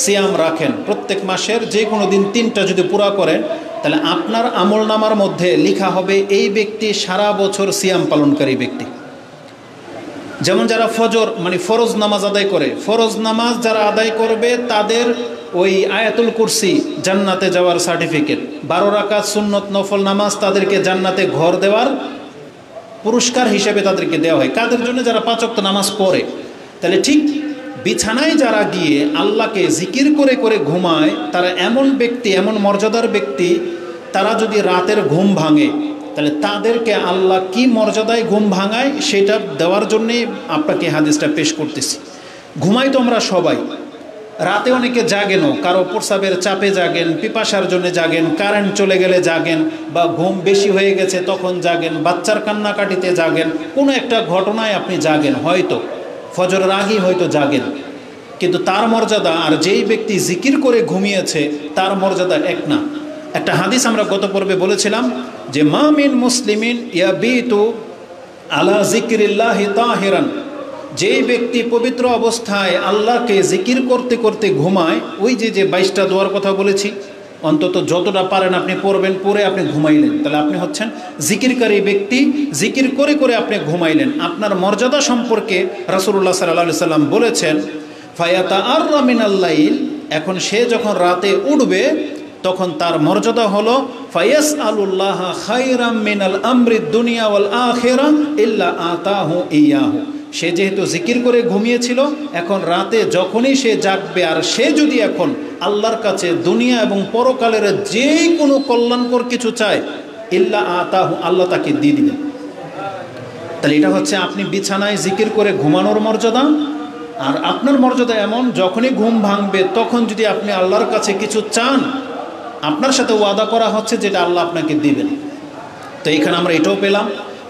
সিয়াম রাখেন, প্রত্যেক মাসের যে কোনো দিন 3টা যদি পুরা করেন, তাহলে আপনার আমলনামার মধ্যে লেখা হবে এই ব্যক্তি সারা বছর সিয়াম পালনকারী ব্যক্তি। যেমন যারা ফজর মানে ফরজ নামাজ আদায় করে, ফরজ নামাজ যারা আদায় করবে তাদের ওই আয়াতুল কুরসি জান্নাতে যাওয়ার সার্টিফিকেট, 12 রাকাত সুন্নত নফল নামাজ তাদেরকে জান্নাতে ঘর দেওয়ার পুরস্কার হিসেবে তাদেরকে দেওয়া হয়। কাদের জন্য? যারা 5 ওয়াক্ত নামাজ পড়ে। তাহলে ঠিক বিছানায় যারা গিয়ে আল্লাহকে জিকির করে করে ঘুমায়, তারা এমন ব্যক্তি, এমন মর্যাদার ব্যক্তি, তারা যদি রাতের ঘুম ভাঙে তাহলে তাদেরকে আল্লাহ কি মর্যাদায় ঘুম ভাঙায় সেটা দেওয়ার জন্যে আপনাকে হাদিসটা পেশ করতেছি। ঘুমাই তো আমরা সবাই, রাতে অনেকে জাগেনও, কারো প্রস্রাবের চাপে জাগেন, পিপাসার জন্য জাগেন, কারেন্ট চলে গেলে জাগেন, বা ঘুম বেশি হয়ে গেছে তখন জাগেন, বাচ্চার কান্নাকাটিতে জাগেন, কোনো একটা ঘটনায় আপনি জাগেন, হয়তো ফজরের আগেই হয়তো জাগেন, কিন্তু তার মর্যাদা আর যেই ব্যক্তি জিকির করে ঘুমিয়েছে তার মর্যাদা এক না। একটা হাদিস আমরা গত পর্বে বলেছিলাম যে মা মিন মুসলিমিন ইয়াবিতু আলা যিকরিল্লাহি তাহিরান, যেই ব্যক্তি পবিত্র অবস্থায় আল্লাহকে জিকির করতে করতে ঘুমায়, ওই যে 22টা দোয়ার কথা বলেছি, অন্তত যতটা পারেন আপনি পড়বেন, পড়ে আপনি ঘুমাইলেন, তাহলে আপনি হচ্ছেন জিকিরকারী ব্যক্তি। জিকির করে করে আপনি ঘুমাইলেন, আপনার মর্যাদা সম্পর্কে রাসূলুল্লাহ সাল্লাল্লাহু আলাইহি সাল্লাম বলেছেন ফায়াতাআররা মিনাল লাইল, এখন সে যখন রাতে উঠবে তখন তার মর্যাদা হলো ফায়াসআলুল্লাহ খায়রাম মিনাল আমরিদ দুনিয়া ওয়াল আখিরা ইল্লা আতাহু ইয়াহু। সে যেহেতু জিকির করে ঘুমিয়েছিল, এখন রাতে যখনই সে জাগবে আর সে যদি এখন আল্লাহর কাছে দুনিয়া এবং পরকালের যে কোনো কল্যাণকর কিছু চায়, ইল্লা আতাহু, আল্লাহ তাকে দিয়ে দিবেন। তাহলে এটা হচ্ছে আপনি বিছানায় জিকির করে ঘুমানোর মর্যাদা। আর আপনার মর্যাদা এমন, যখনই ঘুম ভাঙবে তখন যদি আপনি আল্লাহর কাছে কিছু চান, আপনার সাথে ওয়াদা করা হচ্ছে যেটা আল্লাহ আপনাকে দিবেন। তো এখানে আমরা এটাও পেলাম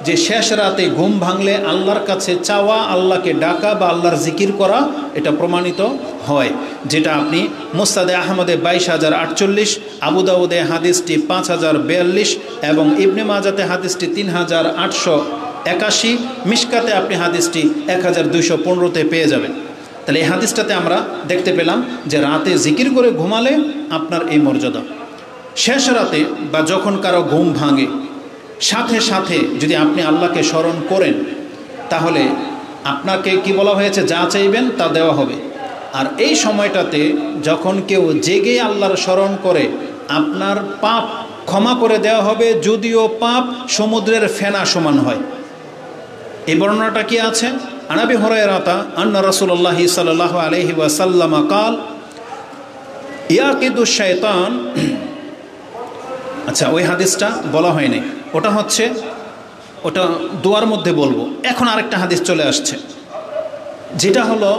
যে শেষ রাতে ঘুম ভাঙলে আল্লাহর কাছে চাওয়া, আল্লাহকে ডাকা বা আল্লাহর জিকির করা, এটা প্রমাণিত হয়, যেটা আপনি মুসনাদে আহমদে 22,048, আবু দাউদে হাদিসটি 5,042 এবং ইবনে মাজাতে হাদিসটি 3,881, মিশকাতে আপনি হাদিসটি 1,215-তে পেয়ে যাবেন। তাহলে এই হাদিসটাতে আমরা দেখতে পেলাম যে রাতে জিকির করে ঘুমালে আপনার এই মর্যাদা। শেষ রাতে বা যখন কারো ঘুম ভাঙে, সাথে সাথে যদি আপনি আল্লাহকে স্মরণ করেন, তাহলে আপনাকে কি বলা হয়েছে, যা চাইবেন তা দেওয়া হবে। আর এই সময়টাতে যখন কেউ জেগে আল্লাহর স্মরণ করে, আপনার পাপ ক্ষমা করে দেওয়া হবে, যদিও পাপ সমুদ্রের ফেনা সমান হয়। এই বর্ণনাটা কি আছে? আনাবি হুরায়রাতা আন্না রাসূলুল্লাহ সাল্লাল্লাহু আলাইহি ওয়াসাল্লাম قال ইয়াকিদু শাইতান। আচ্ছা, ওই হাদিসটা বলা হয়নি, ওটা হচ্ছে ওটা দোয়ার মধ্যে বলবো। এখন আরেকটা হাদিস চলে আসছে, যেটা হলো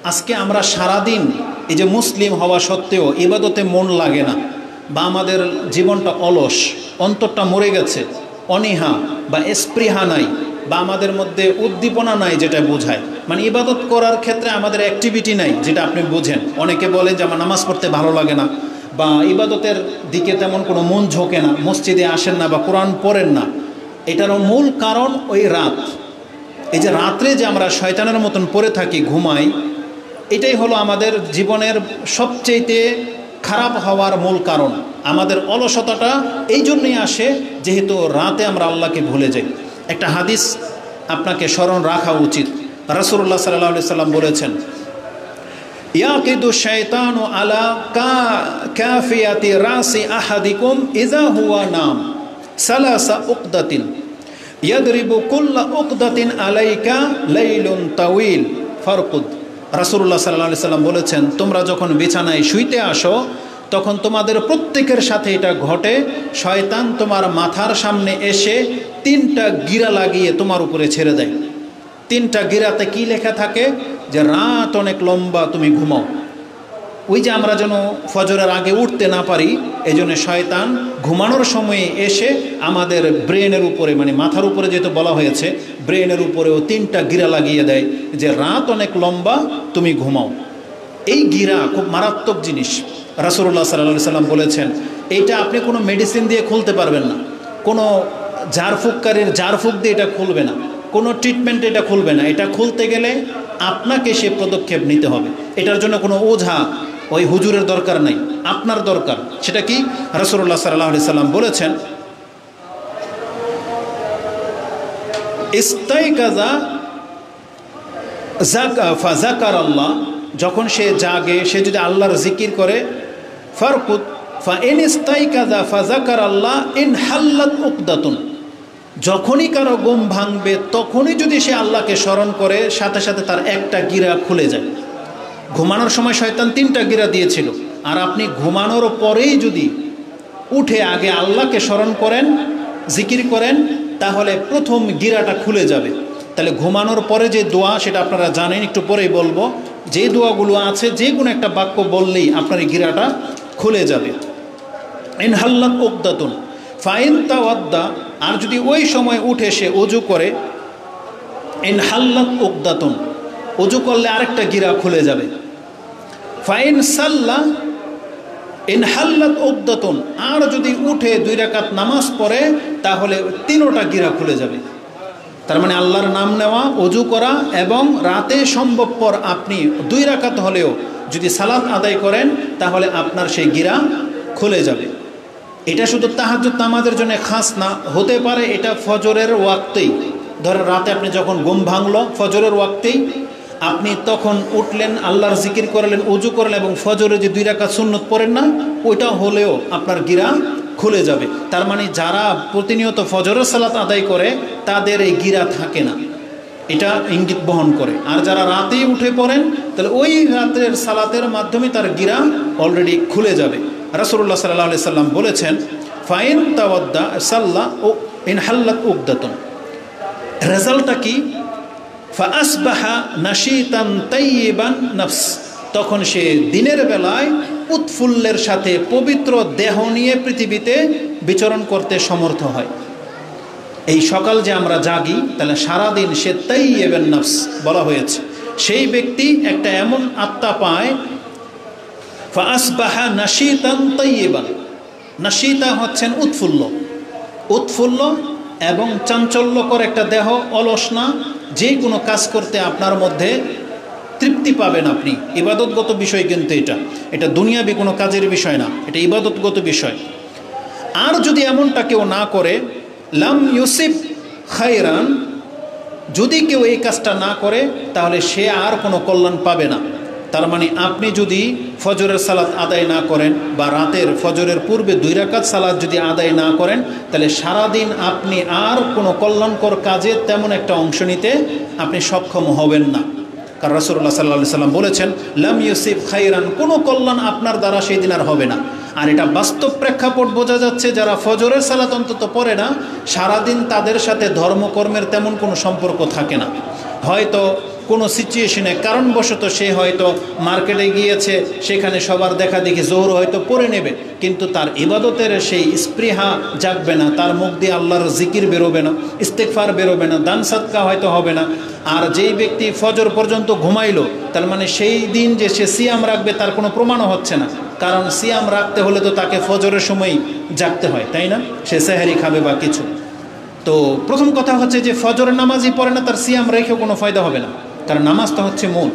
আজকে আমরা সারাদিন এই যে মুসলিম হওয়া সত্ত্বেও ইবাদতে মন লাগে না, বা আমাদের জীবনটা অলস, অন্তরটা মরে গেছে, অনীহা বা স্পৃহা নাই, বা আমাদের মধ্যে উদ্দীপনা নাই, যেটা বোঝায় মানে ইবাদত করার ক্ষেত্রে আমাদের অ্যাক্টিভিটি নাই, যেটা আপনি বোঝেন। অনেকে বলে যে আমার নামাজ পড়তে ভালো লাগে না, বা ইবাদতের দিকে তেমন কোনো মন ঝোঁকে না, মসজিদে আসেন না বা কোরআন পড়েন না। এটারও মূল কারণ ওই রাত। এই যে রাত্রে যে আমরা শয়তানের মতন পড়ে থাকি, ঘুমাই, এটাই হলো আমাদের জীবনের সবচেয়ে খারাপ হওয়ার মূল কারণ। আমাদের অলসতাটা এই জন্যই আসে যেহেতু রাতে আমরা আল্লাহকে ভুলে যাই। একটা হাদিস আপনাকে স্মরণ রাখা উচিত। রাসূলুল্লাহ সাল্লাল্লাহু আলাইহি সাল্লাম বলেছেন, ইয়াকিদু শাইতানু আলা কাফিয়াতি রাসি আহাদিকুম ইযা হুয়া নাম সালাসা উকদাতিন ইয়াদরিবু কুল্লা উকদাতিন আলাইকা লাইলুন তাওয়িল ফারকুদ। রাসূলুল্লাহ সাল্লাল্লাহু আলাইহি সাল্লাম বলেছেন, তোমরা যখন বিছানায় শুইতে আসো তখন তোমাদের প্রত্যেকের সাথে এটা ঘটে, শয়তান তোমার মাথার সামনে এসে 3টা গিরা লাগিয়ে তোমার উপরে ছেড়ে দেয়। 3টা গিরাতে কি লেখা থাকে? যে রাত অনেক লম্বা, তুমি ঘুমাও। ওই যে আমরা যেন ফজরের আগে উঠতে না পারি, এই জন্য শয়তান ঘুমানোর সময়ে এসে আমাদের ব্রেনের উপরে, মানে মাথার উপরে যেহেতু বলা হয়েছে, ব্রেনের উপরেও 3টা গিরা লাগিয়ে দেয় যে রাত অনেক লম্বা, তুমি ঘুমাও। এই গিরা খুব মারাত্মক জিনিস। রাসূলুল্লাহ সাল্লাল্লাহু আলাইহি সাল্লাম বলেছেন, এইটা আপনি কোনো মেডিসিন দিয়ে খুলতে পারবেন না, কোনো ঝাড়ফুঁককারীর ঝাড়ফুঁক দিয়ে এটা খুলবে না, কোনো ট্রিটমেন্ট এটা খুলবে না। এটা খুলতে গেলে আপনাকে সে পদক্ষেপ নিতে হবে। এটার জন্য কোনো ওঝা ওই হুজুরের দরকার নাই, আপনার দরকার। সেটা কি? রাসূলুল্লাহ সাল্লাল্লাহু আলাইহি সাল্লাম বলেছেন, ইস্তাইকাযা ফাযাকারাল্লাহ, যখন সে জাগে, সে যদি আল্লাহর জিকির করে, ফারকুত ফাইন ইস্তাইকাযা ফাযাকারাল্লাহ ইন হাল্লাত উকদাতুন, যখনই কারো ঘুম ভাঙবে তখনই যদি সে আল্লাহকে স্মরণ করে, সাথে সাথে তার একটা গিরা খুলে যায়। ঘুমানোর সময় শয়তান 3টা গিরা দিয়েছিল, আর আপনি ঘুমানোর পরেই যদি উঠে আগে আল্লাহকে স্মরণ করেন, জিকির করেন, তাহলে প্রথম গিরাটা খুলে যাবে। তাহলে ঘুমানোর পরে যে দোয়া, সেটা আপনারা জানেন, একটু পরেই বলবো। যে দোয়াগুলো আছে, যে কোনো একটা বাক্য বললেই আপনার এই গিরাটা খুলে যাবে। ইন হাল্লাত উকদাতুন ফাইন তাওয়াদ্দা, আর যদি ওই সময় উঠে সে ওযু করে, ইন হাল্লাত উকদাতুন, ওযু করলে আরেকটা গিরা খুলে যাবে। ফাইন সাল্লা ইন হাল্লাত উকদাতুন, আর যদি উঠে 2 রাকাত নামাজ পড়ে, তাহলে 3টা গিরা খুলে যাবে। তার মানে আল্লাহর নাম নেওয়া, ওযু করা, এবং রাতে সম্ভবপর আপনি 2 রাকাত হলেও যদি সালাত আদায় করেন, তাহলে আপনার সেই গিরা খুলে যাবে। এটা শুধু তাহাজ্জুদ নামাজের জন্য খাস না, হতে পারে এটা ফজরের ওয়াক্তেই। ধরেন রাতে আপনি যখন ঘুম ভাঙলো ফজরের ওয়াক্তেই, আপনি তখন উঠলেন, আল্লাহর জিকির করলেন, ওযু করলেন, এবং ফজরে যে 2 রাকাত সুন্নত পড়েন না, ওইটা হলেও আপনার গিরা খুলে যাবে। তার মানে যারা প্রতিনিয়ত ফজরের সালাত আদায় করে, তাদের এই গিরা থাকে না, এটা ইঙ্গিত বহন করে। আর যারা রাতেই উঠে পড়েন, তাহলে ওই রাতের সালাতের মাধ্যমে তার গিরা অলরেডি খুলে যাবে। রাসূলুল্লাহ সাল্লাল্লাহু আলাইহি সাল্লাম বলেছেন, ফাইন তাওয়াদ্দা সাল্লা ও ইন হাল্লাত উকদাতুন, রেজাল্টটা কি? ফাআসবাহা নাশীতান তাইয়িবান নাফস, তখন সে দিনের বেলায় উৎফুল্লের সাথে পবিত্র দেহ নিয়ে পৃথিবীতে বিচরণ করতে সমর্থ হয়। এই সকাল যে আমরা জাগি, তাহলে সারাদিন সে তাইয়িবান নাফস বলা হয়েছে, সেই ব্যক্তি একটা এমন আত্মা পায়। ফাআসবাহা নাশীতান তাইয়িবান, নাশীতা হচ্ছেন উৎফুল্ল, উৎফুল্ল এবং চাঞ্চল্যকর একটা দেহ, অলস না, যে কোনো কাজ করতে আপনার মধ্যে তৃপ্তি পাবেন আপনি। ইবাদতগত বিষয়, কিন্তু এটা দুনিয়াবি কোনো কাজের বিষয় না, এটা ইবাদতগত বিষয়। আর যদি এমনটা কেউ না করে, লাম ইউসিব খায়রান, যদি কেউ এই কাজটা না করে, তাহলে সে আর কোনো কল্যাণ পাবে না। তার মানে আপনি যদি ফজরের সালাত আদায় না করেন, বা রাতের ফজরের পূর্বে 2 রাকাত সালাত যদি আদায় না করেন, তাহলে সারাদিন আপনি আর কোনো কল্যাণকর কাজে তেমন একটা অংশ নিতে আপনি সক্ষম হবেন না। কারণ রাসূলুল্লাহ সাল্লাল্লাহু আলাইহি সাল্লাম বলেছেন, লাম ইউসিব খায়রান, কোনো কল্যাণ আপনার দ্বারা সেই দিন আর হবে না। আর এটা বাস্তব প্রেক্ষাপট বোঝা যাচ্ছে, যারা ফজরের সালাত অন্তত পড়ে না, সারাদিন তাদের সাথে ধর্মকর্মের তেমন কোনো সম্পর্ক থাকে না। হয়তো কোনো সিচুয়েশনে কারণবশত সে হয়তো মার্কেটে গিয়েছে, সেখানে সবার দেখা দেখি জোহর হয়তো পড়ে নেবে, কিন্তু তার ইবাদতের সেই স্পৃহা জাগবে না, তার মুখ দিয়ে আল্লাহর জিকির বেরোবে না, ইস্তেগফার বেরোবে না, দান সাদকা হয়তো হবে না। আর যেই ব্যক্তি ফজর পর্যন্ত ঘুমাইলো, তার মানে সেই দিন যে সে সিয়াম রাখবে তার কোনো প্রমাণও হচ্ছে না। কারণ সিয়াম রাখতে হলে তো তাকে ফজরের সময় জাগতে হয়, তাই না? সে সেহরি খাবে বা কিছু। তো প্রথম কথা হচ্ছে যে ফজরের নামাজই পড়ে না, তার সিয়াম রেখেও কোনো ফায়দা হবে না, কারণ নামাজটা হচ্ছে মূল।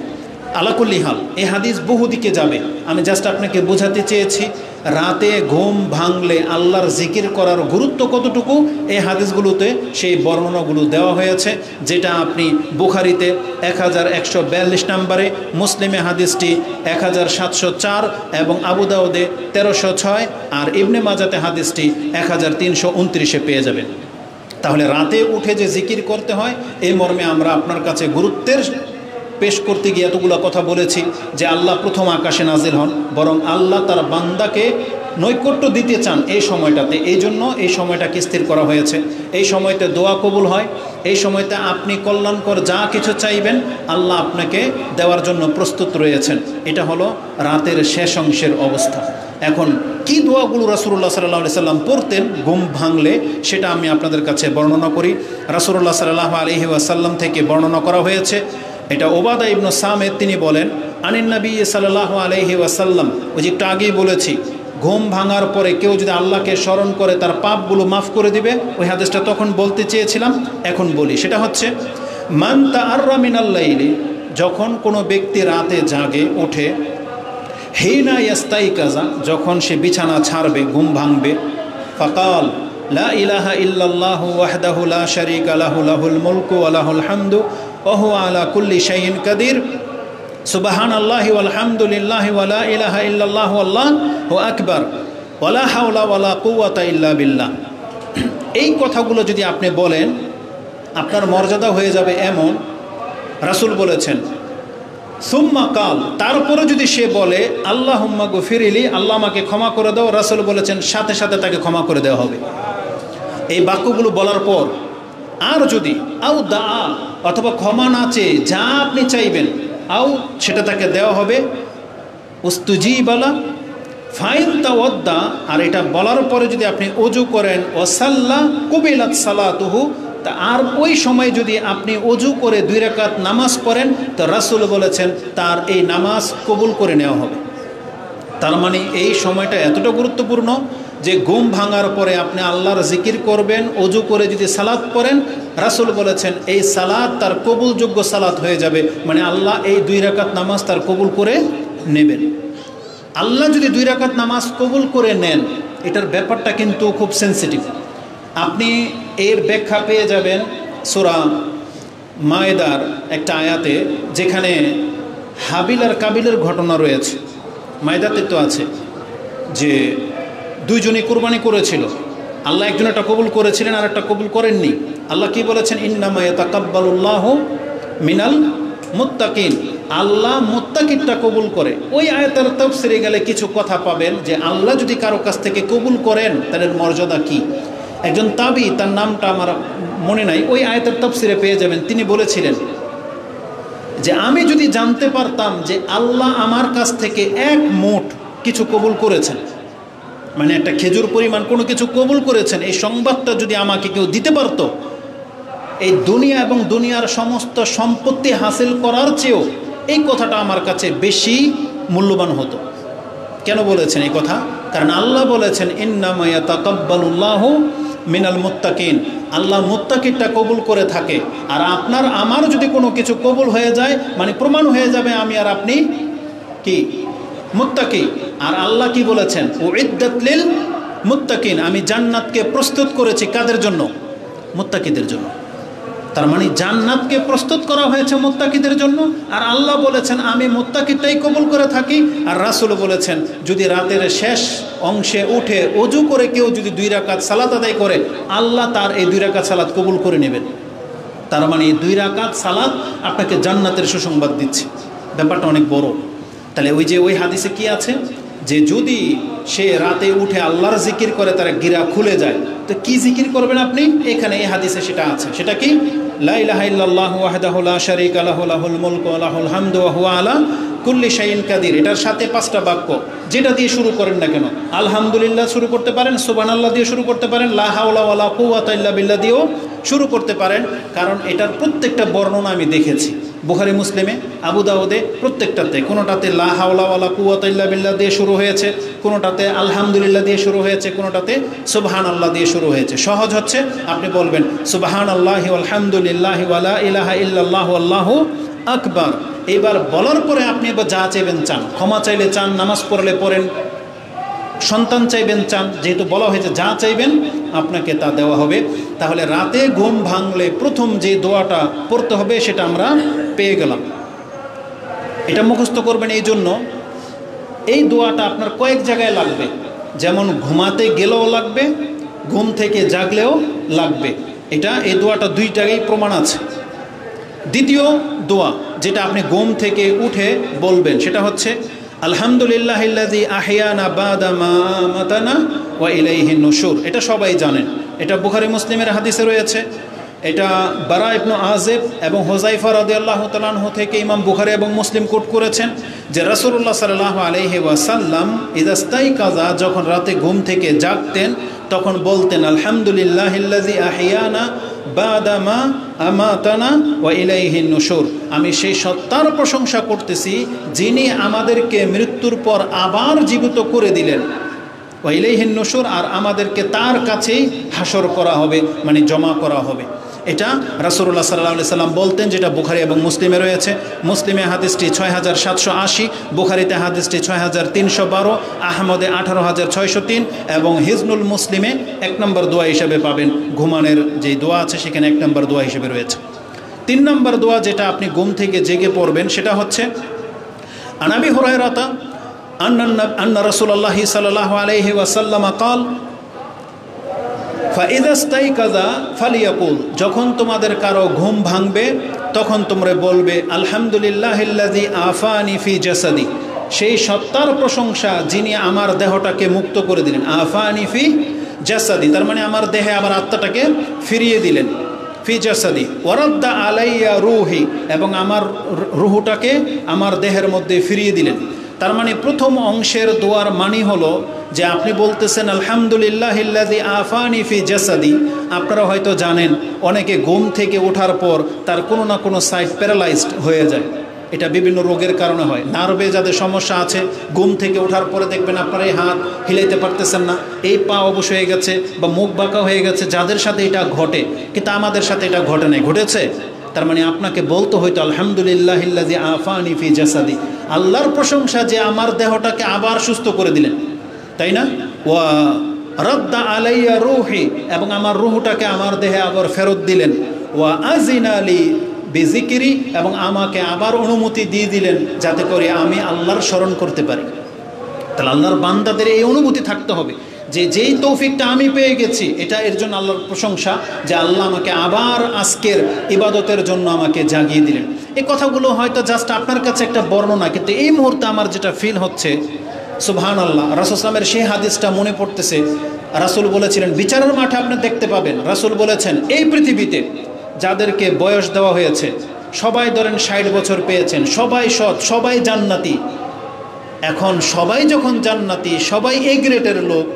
আলাকুল্লি হাল, এই হাদিস বহু দিকে যাবে, আমি জাস্ট আপনাকে বোঝাতে চেয়েছি রাতে ঘুম ভাঙলে আল্লাহর জিকির করার গুরুত্ব কতটুকু, এই হাদিসগুলোতে সেই বর্ণনাগুলো দেওয়া হয়েছে, যেটা আপনি বুখারীতে 1142 নম্বরে, মুসলিমে হাদিসটি 1704, এবং আবু দাউদে 1306, আর ইবনে মাজাতে হাদিসটি 1329-এ পেয়ে যাবেন। তাহলে রাতে উঠে যে জিকির করতে হয়, এই মর্মে আমরা আপনার কাছে গুরুত্বের পেশ করতে গিয়ে এতগুলো কথা বলেছি যে আল্লাহ প্রথম আকাশে নাজিল হন, বরং আল্লাহ তার বান্দাকে নৈকট্য দিতে চান এই সময়টাতে, এই জন্য এই সময়টাকে স্থির করা হয়েছে। এই সময়তে দোয়া কবুল হয়, এই সময়তে আপনি কল্যাণকর যা কিছু চাইবেন আল্লাহ আপনাকে দেওয়ার জন্য প্রস্তুত রয়েছেন। এটা হলো রাতের শেষ অংশের অবস্থা। এখন কি দোয়াগুলো রাসূলুল্লাহ সাল্লাল্লাহু আলাইহি সাল্লাম পড়তেন ঘুম ভাঙলে, সেটা আমি আপনাদের কাছে বর্ণনা করি। রাসূলুল্লাহ সাল্লাল্লাহু আলাইহি ওয়াসাল্লাম থেকে বর্ণনা করা হয়েছে, এটা ওবাদা ইবনে সামিত তিনি বলেন, আনিন নবী সাল্লাল্লাহু আলাইহি ওয়াসাল্লাম, ওই যে একটু আগেই বলেছি, ঘুম ভাঙার পরে কেউ যদি আল্লাহকে স্মরণ করে তার পাপগুলো মাফ করে দিবে। ওই হাদিসটা তখন বলতে চেয়েছিলাম, এখন বলি। সেটা হচ্ছে, মান তাআররা মিনাল লাইলি, যখন কোনো ব্যক্তি রাতে জাগে ওঠে, হিনা ইয়াস্তাইকাযা, যখন সে বিছানা ছাড়বে, ঘুম ভাঙবে, ফাকাল লা ইলাহা ইল্লাল্লাহু ওয়াহদাহু লা শারীকা লাহু লাহুল মুলকু ওয়া লাহুল হামদু ওয়া হুয়া আলা কুল্লি শাইইন কাদির, সুবহানাল্লাহি ওয়াল হামদুলিল্লাহি ওয়া লা ইলাহা ইল্লাল্লাহু আল্লাহু আকবার ওয়া লা হাওলা ওয়া লা কুওয়াতা ইল্লা বিল্লাহ। এই কথাগুলো যদি আপনি বলেন, আপনার মর্যাদা হয়ে যাবে এমন। রাসূল বলেছেন সুম্মা কাল, তারপরে যদি সে বলে আল্লাহুম্মা গফিরলি, আল্লাহ আমাকে ক্ষমা করে দাও, রাসূল বলেছেন সাথে সাথে তাকে ক্ষমা করে দেওয়া হবে। এই বাক্যগুলো বলার পর আর যদি আও দা, অথবা ক্ষমা না চেয়ে যা আপনি চাইবেন, আও সেটা তাকে দেওয়া হবে, উস্তুজিবালা ফাইন তাওয়াদ্দা, আর এটা বলার পরে যদি আপনি ওযু করেন, ওয়াসাল্লা কুবিলাত সালাতুহু, তা আর ওই সময় যদি আপনি ওযু করে 2 রাকাত নামাজ পড়েন, তো রাসূল বলেছেন তার এই নামাজ কবুল করে নেওয়া হবে। তার মানে এই সময়টা এতটা গুরুত্বপূর্ণ যে ঘুম ভাঙার পরে আপনি আল্লাহর জিকির করবেন, ওযু করে যদি সালাত পড়েন, রাসূল বলেছেন এই সালাত তার কবুলযোগ্য সালাত হয়ে যাবে, মানে আল্লাহ এই 2 রাকাত নামাজ তার কবুল করে নেবেন। আল্লাহ যদি 2 রাকাত নামাজ কবুল করে নেন, এটার ব্যাপারটা কিন্তু খুব সেন্সিটিভ। আপনি এর ব্যাখ্যা পেয়ে যাবেন সূরা মায়েদার একটা আয়াতে, যেখানে হাবিল আর কাবিলের ঘটনা রয়েছে। মায়েদাতে তো আছে যে 2 জনই কুরবানি করেছিল, আল্লাহ একজনেরটা কবুল করেছিলেন আর একটা কবুল করেননি। আল্লাহ কি বলেছেন, ইন্নামা ইয়াতাকাব্বালুল্লাহু মিনাল মুত্তাকিন, আল্লাহ মুত্তাকিনটা কবুল করে। ওই আয়াতের তাফসিরে গেলে কিছু কথা পাবেন যে আল্লাহ যদি কারো কাছ থেকে কবুল করেন তাদের মর্যাদা কি। একজন তাবি, তার নামটা আমার মনে নাই, ওই আয়াতের তাফসিরে পেয়ে যাবেন, তিনি বলেছিলেন যে আমি যদি জানতে পারতাম যে আল্লাহ আমার কাছ থেকে 1 মুঠ কিছু কবুল করেছেন, মানে একটা খেজুর পরিমাণ কোনো কিছু কবুল করেছেন, এই সংবাদটা যদি আমাকে কেউ দিতে পারত, এই দুনিয়া এবং দুনিয়ার সমস্ত সম্পত্তি হাসিল করার চেয়েও এই কথাটা আমার কাছে বেশি মূল্যবান হতো। কেন বলেছেন এই কথা? কারণ আল্লাহ বলেছেন ইন্নামা ইয়াতাকাব্বালুল্লাহু মিনাল মুত্তাকিন, আল্লাহ মুত্তাকিনটা কবুল করে থাকে। আর আপনার আমার যদি কোনো কিছু কবুল হয়ে যায়, মানে প্রমাণ হয়ে যাবে আমি আর আপনি কি মুত্তাকি। আর আল্লাহ কি বলেছেন, উইদ্দাত লিল মুত্তাকিন, আমি জান্নাতকে প্রস্তুত করেছি কাদের জন্য? মুত্তাকিদের জন্য। তার মানে জান্নাতকে প্রস্তুত করা হয়েছে মুত্তাকিদের জন্য। আর আল্লাহ বলেছেন আমি মুত্তাকিটাই কবুল করে থাকি। আর রাসূল বলেছেন যদি রাতের শেষ অংশে উঠে ওযু করে কেউ যদি 2 রাকাত সালাত আদায় করে, আল্লাহ তার এই 2 রাকাত সালাত কবুল করে নেবেন। তার মানে এই 2 রাকাত সালাত আপনাকে জান্নাতের সুসংবাদ দিচ্ছে। ব্যাপারটা অনেক বড়। তাহলে ওই হাদিসে কি আছে যে যদি সে রাতে উঠে আল্লাহর জিকির করে তার গিরা খুলে যায়, তো কি জিকির করবেন আপনি? এখানে এই হাদিসে সেটা আছে। সেটা কি? লা ইলাহা ইল্লাল্লাহু ওয়াহদাহু লা শারীকা লাহু লাহুল মুলকু ওয়া লাহুল হামদু ওয়া হুয়া আলা কুল্লি শাইইন কাদির। এটার সাথে 5টা বাক্য, যেটা দিয়ে শুরু করেন না কেন, আলহামদুলিল্লাহ শুরু করতে পারেন, সুবহানাল্লাহ দিয়ে শুরু করতে পারেন, লা হাওলা ওয়া লা কুওয়াতা ইল্লা বিল্লাহ দিয়েও শুরু করতে পারেন। কারণ এটার প্রত্যেকটা বর্ণনা আমি দেখেছি বুখারী, মুসলিমে, আবু দাউদে, প্রত্যেকটাতে কোনোটাতে লা হাওলা ওয়া লা কুওয়াতা ইল্লা বিল্লাহ দিয়ে শুরু হয়েছে, কোনোটাতে আলহামদুলিল্লাহ দিয়ে শুরু হয়েছে, কোনোটাতে সুবহানাল্লাহ দিয়ে শুরু হয়েছে। সহজ হচ্ছে আপনি বলবেন সুবহানাল্লাহি ওয়াল হামদুলিল্লাহি ওয়া লা ইলাহা ইল্লাল্লাহু আল্লাহু আকবার। এবার বলার পরে আপনি এবার যা চাইবেন চান, ক্ষমা চাইলে চান, নামাজ পড়লে পড়েন, সন্তান চাইবেন চান, যেহেতু বলা হয়েছে যা চাইবেন আপনাকে তা দেওয়া হবে। তাহলে রাতে ঘুম ভাঙলে প্রথম যে দোয়াটা পড়তে হবে সেটা আমরা পেয়ে গেলাম। এটা মুখস্থ করবেন। এই জন্য এই দোয়াটা আপনার কয়েক জায়গায় লাগবে, যেমন ঘুমাতে গেলেও লাগবে, ঘুম থেকে জাগলেও লাগবে। এই দোয়াটা 2 জায়গায় প্রমাণ আছে। দ্বিতীয় দোয়া যেটা আপনি ঘুম থেকে উঠে বলবেন সেটা হচ্ছে আলহামদুলিল্লাহিল্লাযী আহইয়ানা বাদা মা আমাতানা ওয়া ইলাইহিন নুশুর। এটা সবাই জানেন, এটা বুখারী মুসলিমের হাদিসে রয়েছে। এটা বারা ইবনে আযিব এবং হুযায়ফা রাদিয়াল্লাহু তাআলা আনহু থেকে ইমাম বুখারী এবং মুসলিম কোট করেছেন যে রাসূলুল্লাহ সাল্লাল্লাহু আলাইহি ওয়াসাল্লাম ইযাস্তাইকাযা, যখন রাতে ঘুম থেকে জাগতেন তখন বলতেন আলহামদুলিল্লাহিল্লাযী আহইয়ানা বাদা মা আমাতানা ওয়া ইলাইহিন নুশুর। আমি সেই সত্তার প্রশংসা করতেছি যিনি আমাদেরকে মৃত্যুর পর আবার জীবিত করে দিলেন, ওয়া ইলাইহিন নুশুর, আর আমাদেরকে তার কাছেই হাসর করা হবে, মানে জমা করা হবে। এটা রাসূলুল্লাহ সাল্লাল্লাহু আলাইহি সাল্লাম বলতেন, যেটা বুখারী এবং মুসলিমে রয়েছে। মুসলিমে হাদিসটি 6780, বুখারীতে হাদিসটি 6312, আহমদে 18603 এবং হিজনুল মুসলিমে 1 নম্বর দোয়া হিসেবে পাবেন। ঘুমানোর যে দোয়া আছে সেখানে 1 নম্বর দোয়া হিসেবে রয়েছে। 3 নম্বর দোয়া যেটা আপনি ঘুম থেকে জেগে পড়বেন সেটা হচ্ছে আনাবি হুরায়রাতা আন্না রাসূলুল্লাহ সাল্লাল্লাহু আলাইহি ওয়াসাল্লাম قال فإذا استيقظ فليقول, যখন তোমাদের কারো ঘুম ভাঙবে তখন তোমরা বলবে আলহামদুলিল্লাহিল্লাযী আফানি ফি জাসাদি, সেই সত্তার প্রশংসা যিনি আমার দেহটাকে মুক্ত করে দিলেন। আফানি ফি জাসাদি তার মানে আমার দেহে আমার আত্মাটাকে ফিরিয়ে দিলেন। ফি জাসাদি ওয়ারাদ্দা আলাইয়া রুহি, এবং আমার রুহুটাকে আমার দেহের মধ্যে ফিরিয়ে দিলেন। তার মানে প্রথম অংশের দোয়ার মানে হলো যে আপনি বলতেছেন আলহামদুলিল্লাহিল্লাযী আফানি ফি জাসাদি। আপনারা হয়তো জানেন অনেকে ঘুম থেকে ওঠার পর তার কোনো না কোনো সাইড প্যারালাইজড হয়ে যায়। এটা বিভিন্ন রোগের কারণে হয়। নার্ভে যাদের সমস্যা আছে, ঘুম থেকে ওঠার পরে দেখবেন আপনার এই হাত হিলাইতে পারতেছেন না, এই পা অবশ হয়ে গেছে বা মুখ বাঁকা হয়ে গেছে। যাদের সাথে এটা ঘটে, কিন্তু আমাদের সাথে এটা ঘটে নাই, ঘটেছে। তার মানে আপনাকে বলতে হয়তো আলহামদুলিল্লাহিল্লাযী আফানি ফি জাসাদি, আল্লাহর প্রশংসা যে আমার দেহটাকে আবার সুস্থ করে দিলেন, তাই না? ওয়া রাদ্দা আলাইয়া রুহি, এবং আমার রুহটাকে আমার দেহে আবার ফেরত দিলেন। ওয়া আজিনা লি বিজিকিরি, এবং আমাকে আবার অনুমতি দিয়ে দিলেন যাতে করে আমি আল্লাহর স্মরণ করতে পারি। তাহলে আল্লাহর বান্দাদের এই অনুভূতি থাকতে হবে যে যেই তৌফিকটা আমি পেয়ে গেছি এটা এর জন্য আল্লাহর প্রশংসা, যে আল্লাহ আমাকে আবার আজকের ইবাদতের জন্য আমাকে জাগিয়ে দিলেন। এই কথাগুলো হয়তো জাস্ট আপনার কাছে একটা বর্ণনা, কিন্তু এই মুহূর্তে আমার যেটা ফিল হচ্ছে, সুবহানাল্লাহ, রাসূল সাল্লাল্লাহু আলাইহি ওয়াসাল্লামের সেই হাদিসটা মনে পড়তেছে। রাসূল বলেছিলেন, বিচারের মাঠে আপনি দেখতে পাবেন, রাসূল বলেছেন এই পৃথিবীতে যাদেরকে বয়স দেওয়া হয়েছে সবাই ধরেন 60 বছর পেয়েছেন, সবাই সৎ, সবাই জান্নাতি। এখন সবাই যখন জান্নাতি, সবাই এ গ্রেডের লোক,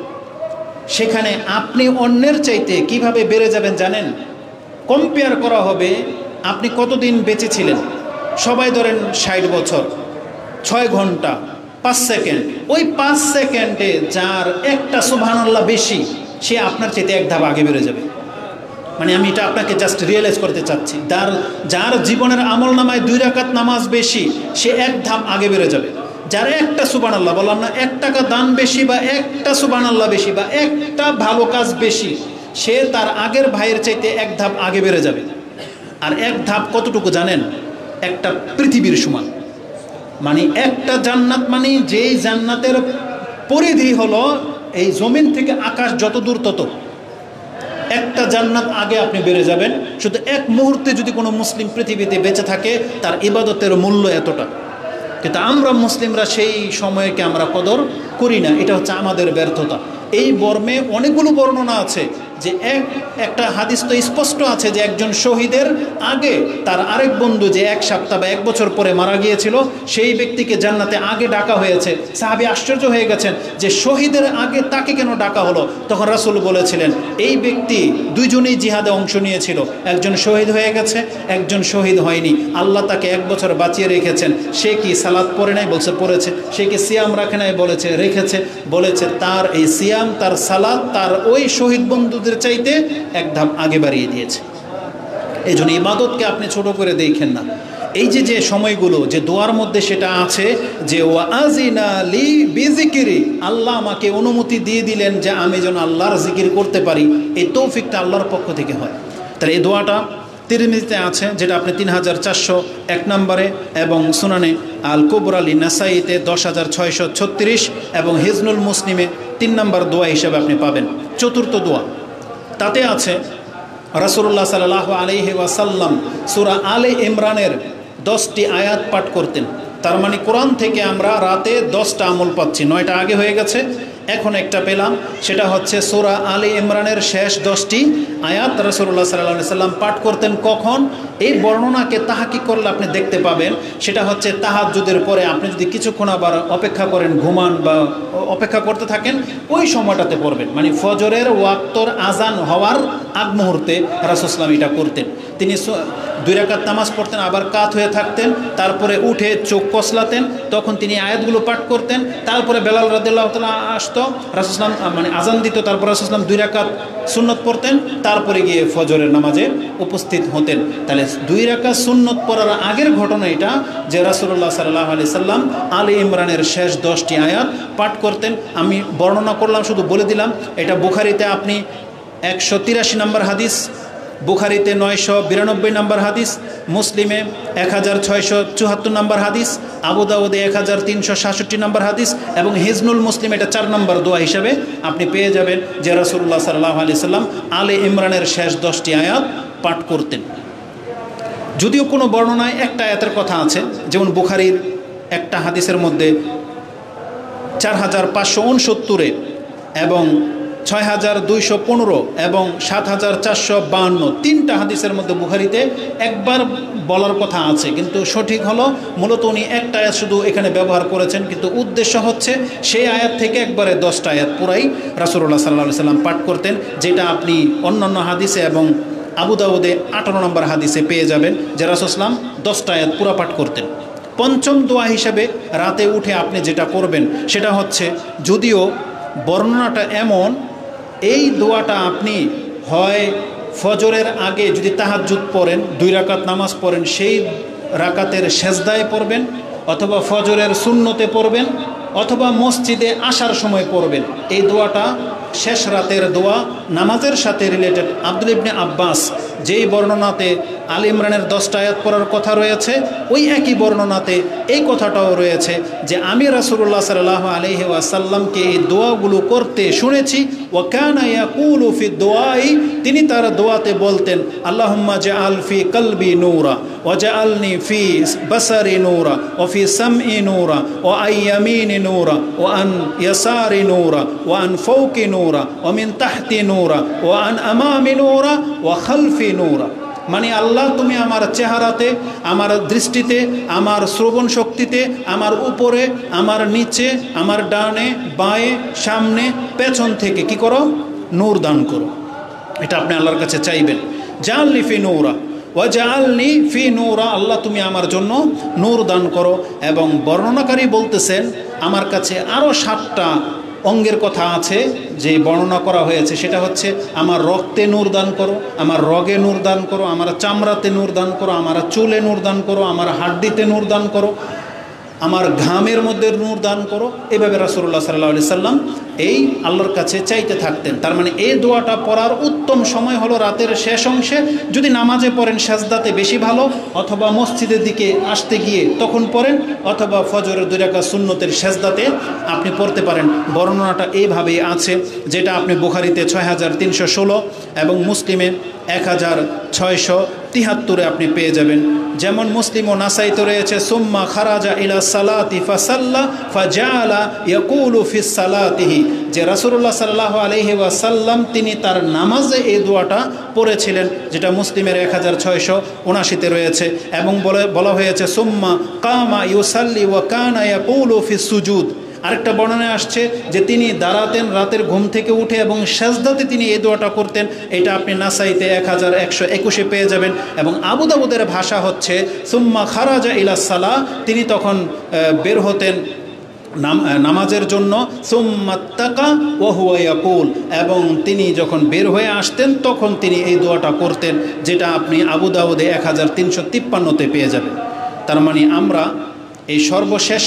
সেখানে আপনি অন্যের চাইতে কিভাবে বেড়ে যাবেন জানেন? কম্পেয়ার করা হবে আপনি কতদিন বেঁচে ছিলেন। সবাই ধরেন 60 বছর, 6 ঘন্টা 5 সেকেন্ড। ওই 5 সেকেন্ডে যার একটা সুবহানাল্লাহ বেশি, সে আপনার চাইতে 1 ধাপ আগে বেড়ে যাবে। মানে আমি এটা আপনাকে জাস্ট রিয়েলাইজ করতে চাচ্ছি, যার জীবনের আমল নামায় 2 রাকাত নামাজ বেশি, সে 1 ধাপ আগে বেড়ে যাবে। যার একটা সুবহানাল্লাহ, বললাম না, 1 টাকা দান বেশি বা একটা সুবহানাল্লাহ বেশি বা একটা ভালো কাজ বেশি, সে তার আগের ভাইয়ের চাইতে 1 ধাপ আগে বেড়ে যাবে। আর 1 ধাপ কতটুকু জানেন? একটা পৃথিবীর সমান। মানে একটা জান্নাত, মানে যেই জান্নাতের পরিধি হলো এই জমিন থেকে আকাশ যত দূর তত, একটা জান্নাত আগে আপনি বেড়ে যাবেন। শুধু 1 মুহূর্তে যদি কোনো মুসলিম পৃথিবীতে বেঁচে থাকে, তার ইবাদতের মূল্য এতটা। কিন্তু আমরা মুসলিমরা সেই সময়কে আমরা কদর করি না, এটা হচ্ছে আমাদের ব্যর্থতা। এই বর্মে অনেকগুলো বর্ণনা আছে যে একটা হাদিস তো স্পষ্ট আছে যে একজন শহীদের আগে তার আরেক বন্ধু যে 1 সপ্তাহ বা 1 বছর পরে মারা গিয়েছিল, সেই ব্যক্তিকে জান্নাতে আগে ডাকা হয়েছে। সাহাবী আশ্চর্য হয়ে গেছেন যে শহীদের আগে তাকে কেন ডাকা হলো। তখন রাসূল বলেছিলেন, এই ব্যক্তি দুইজনেই জিহাদে অংশ নিয়েছিল, একজন শহীদ হয়ে গেছে, একজন শহীদ হয়নি। আল্লাহ তাকে 1 বছর বাঁচিয়ে রেখেছেন। সে কি সালাত পড়ে নাই? বলছে পড়েছে। সে কি সিয়াম রাখে নাই? বলেছে রেখেছে। বলেছে তার এই সিয়াম, তার সালাত, তার ওই শহীদ বন্ধুদের চাইতে 1 ধাপ আগে বাড়িয়ে দিয়েছে। এই জন্য ইবাদতকে আপনি ছোট করে দেখেন না। এই যে সময়গুলো যে দোয়ার মধ্যে সেটা আছে যে ওয়াজিনা লি বিজিকিরি, আল্লাহ আমাকে অনুমতি দিয়ে দিলেন যে আমি যেন আল্লাহর জিকির করতে পারি, এই তৌফিকটা আল্লাহর পক্ষ থেকে হয়। তাহলে এই দোয়াটা তিরমিজিতে আছে, যেটা আপনি 3401 নম্বরে, এবং সুনানে আল কুবরা লি নাসাইতে 10636 এবং হিজনুল মুসলিমে 3 নম্বর দোয়া হিসেবে আপনি পাবেন। চতুর্থ দোয়া তাতে আছে রাসূলুল্লাহ সাল্লাল্লাহু আলাইহি ওয়াসাল্লাম সূরা আলে ইমরানের 10টি আয়াত পাঠ করতেন। তার মানে কোরআন থেকে আমরা রাতে 10টা আমল পাচ্ছি। 9টা আগে হয়ে গেছে, এখন একটা পেলাম। সেটা হচ্ছে সূরা আলে ইমরানের শেষ 10টি আয়াত রাসূলুল্লাহ সাল্লাল্লাহু আলাইহি ওয়াসাল্লাম পাঠ করতেন। কখন? এই বর্ণনাকে তাহাকিক করলে আপনি দেখতে পাবেন, সেটা হচ্ছে তাহাজ্জুদের পরে আপনি যদি কিছুক্ষণ আবার অপেক্ষা করেন, ঘুমান বা অপেক্ষা করতে থাকেন, ওই সময়টাতে পড়বেন। মানে ফজরের ওয়াক্তর আজান হওয়ার আগ মুহূর্তে রাসূল সাল্লাল্লাহু আলাইহি ওয়াসাল্লাম এটা করতেন। তিনি 2 রাকাত নামাজ পড়তেন, আবার কাত হয়ে থাকতেন, তারপরে উঠে চোখ কসলাতেন, তখন তিনি আয়াতগুলো পাঠ করতেন। তারপরে বেলাল রাদিয়াল্লাহু তাআলা আসতো, রাসূল সাল্লাল্লাহু আলাইহি ওয়াসাল্লাম আজান দিত, তারপর রাসূল সাল্লাল্লাহু আলাইহি ওয়াসাল্লাম 2 রাকাত সুন্নত পড়তেন, তারপরে গিয়ে ফজরের নামাজে উপস্থিত হতেন। তাহলে 2 রাকাত সুন্নত পড়ার আগের ঘটনা এটা যে রাসূলুল্লাহ সাল্লাল্লাহু আলাইহি সাল্লাম আলে ইমরানের শেষ 10টি আয়াত পাঠ করতেন। আমি বর্ণনা করলাম, শুধু বলে দিলাম, এটা বুখারীতে আপনি 183 নম্বর হাদিস, বুখারীতে 992 নম্বর হাদিস, মুসলিমে 1674 নম্বর হাদিস, আবু দাউদে 1367 নম্বর হাদিস এবং হিজনুল মুসলিম এটা 4 নম্বর দোয়া হিসাবে আপনি পেয়ে যাবেন যে রাসূলুল্লাহ সাল্লাল্লাহু আলাইহি সাল্লাম আলে ইমরানের শেষ 10টি আয়াত পাঠ করতেন। যদিও কোনো বর্ণনায় একটা আয়াতের কথা আছে, যেমন বুখারীর একটা হাদিসের মধ্যে 4569 এবং 6215 এবং 7452 তিনটা হাদিসের মধ্যে বুখারীতে একবার বলার কথা আছে, কিন্তু সঠিক হলো মূলত উনি একটা আয়াত শুধু এখানে ব্যবহার করেছেন, কিন্তু উদ্দেশ্য হচ্ছে সেই আয়াত থেকে একবারে 10টা আয়াত পুরাই রাসূলুল্লাহ সাল্লাল্লাহু আলাইহি সাল্লাম পাঠ করতেন, যেটা আপনি অন্যান্য হাদিসে এবং আবু দাউদে 18 নম্বর হাদিসে পেয়ে যাবেন যে রাসূল সাল্লাম 10টা আয়াত পুরা পাঠ করতেন। পঞ্চম দোয়া হিসাবে রাতে উঠে আপনি যেটা করবেন সেটা হচ্ছে, যদিও বর্ণনাটা এমন, এই দোয়াটা আপনি হয় ফজরের আগে যদি তাহাজ্জুদ পড়েন, 2 রাকাত নামাজ পড়েন, সেই রাকাতের সেজদায় পড়বেন, অথবা ফজরের সুন্নতে পড়বেন, অথবা মসজিদে আসার সময় পড়বেন। এই দোয়াটা শেষ রাতের দোয়া, নামাজের সাথে রিলেটেড। আব্দুল ইবনে আব্বাস যেই বর্ণনাতে আলে ইমরানের 10টা আয়াত পড়ার কথা রয়েছে, ওই একই বর্ণনাতে এই কথাটাও রয়েছে যে আমি রাসূলুল্লাহ সাল্লাল্লাহু আলাইহি ওয়াসাল্লামকে এই দোয়াগুলো করতে শুনেছি। ওয়া কানা ইয়াকুলু ফি দুআই, তিনি তার দোয়াতে বলতেন, আল্লাহুম্মা জাআল ফি কলবি নূরা ওয়া জাআলনি ফি বাসারি নূরা ওয়া ফি সামঈ নূরা ওয়া আইয়ামিনি নূরা ওয়া আন ইয়াসারি নূরা ওয়া আন ফাওকি নূরা ওয়া মিন তাহতি নূরা ওয়া আন আমামি নূরা ওয়া খালফি নূরা। মানে আল্লাহ, তুমি আমার চেহারাতে, আমার দৃষ্টিতে, আমার শ্রবণ শক্তিতে, আমার উপরে, আমার নিচে, আমার ডানে বাঁয়ে, সামনে, পেছন থেকে কি করো? নূর দান করো। এটা আপনি আল্লাহর কাছে চাইবেন। জাআলনি ফি নূরা ওয়া জাআলনি ফি নূরা, আল্লাহ তুমি আমার জন্য নূর দান করো। এবং বর্ণনাকারী বলতেছেন, আমার কাছে আরও 7টা অঙ্গের কথা আছে যে বর্ণনা করা হয়েছে, সেটা হচ্ছে আমার রক্তে নূর দান করো, আমার রগে নূর দান করো, আমার চামড়াতে নূর দান করো, আমার চুলে নূর দান করো, আমার হাড্ডিতে নূর দান করো, আমার ঘামের মধ্যে নূর দান করো। এভাবে রাসূলুল্লাহ সাল্লাল্লাহু আলাইহি সাল্লাম এই আল্লাহর কাছে চাইতে থাকতেন। তার মানে এই দোয়াটা পড়ার উত্তম সময় হলো রাতের শেষ অংশে, যদি নামাজে পড়েন সেজদাতে বেশি ভালো, অথবা মসজিদের দিকে আসতে গিয়ে তখন পড়েন, অথবা ফজরের 2 রাকাত সুন্নতের সেজদাতে আপনি পড়তে পারেন। বর্ণনাটা এইভাবেই আছে, যেটা আপনি বুখারীতে 6316 এবং মুসলিমে 1673 আপনি পেয়ে যাবেন। যেমন মুসলিম ও নাসাইতে রয়েছে, সুম্মা খারাজা ইলা সালাতি ফাসাল্লা ফাজাআলা ইয়াকুলু ফিস সালাতিহি, যে রাসূলুল্লাহ সাল্লাল্লাহু আলাইহি ওয়াসাল্লাম তিনি তার নামাজে এই দোয়াটা পড়েছিলেন, যেটা মুসলিমের 1679 রয়েছে। এবং বলা হয়েছে, সুম্মা কামা ইউসাল্লি ওয়া কানা ইয়াকুলু ফিস সুজুদ। আরেকটা বর্ণনায় আসছে যে তিনি দাঁড়াতেন রাতের ঘুম থেকে উঠে এবং সেজদাতে তিনি এই দোয়াটা করতেন। এটা আপনি নাসাইতে 1121 পেয়ে যাবেন। এবং আবু দাউদের ভাষা হচ্ছে, সুম্মা খারাজা ইলা সালাহ, তিনি তখন বের হতেন নামাজের জন্য, সুম্মাত্তাকা ওয়া হুয়া ইয়াকুল, এবং তিনি যখন বের হয়ে আসতেন তখন তিনি এই দোয়াটা করতেন, যেটা আপনি আবু দাউদে 1353 পেয়ে যাবেন। তার মানে আমরা এই সর্বশেষ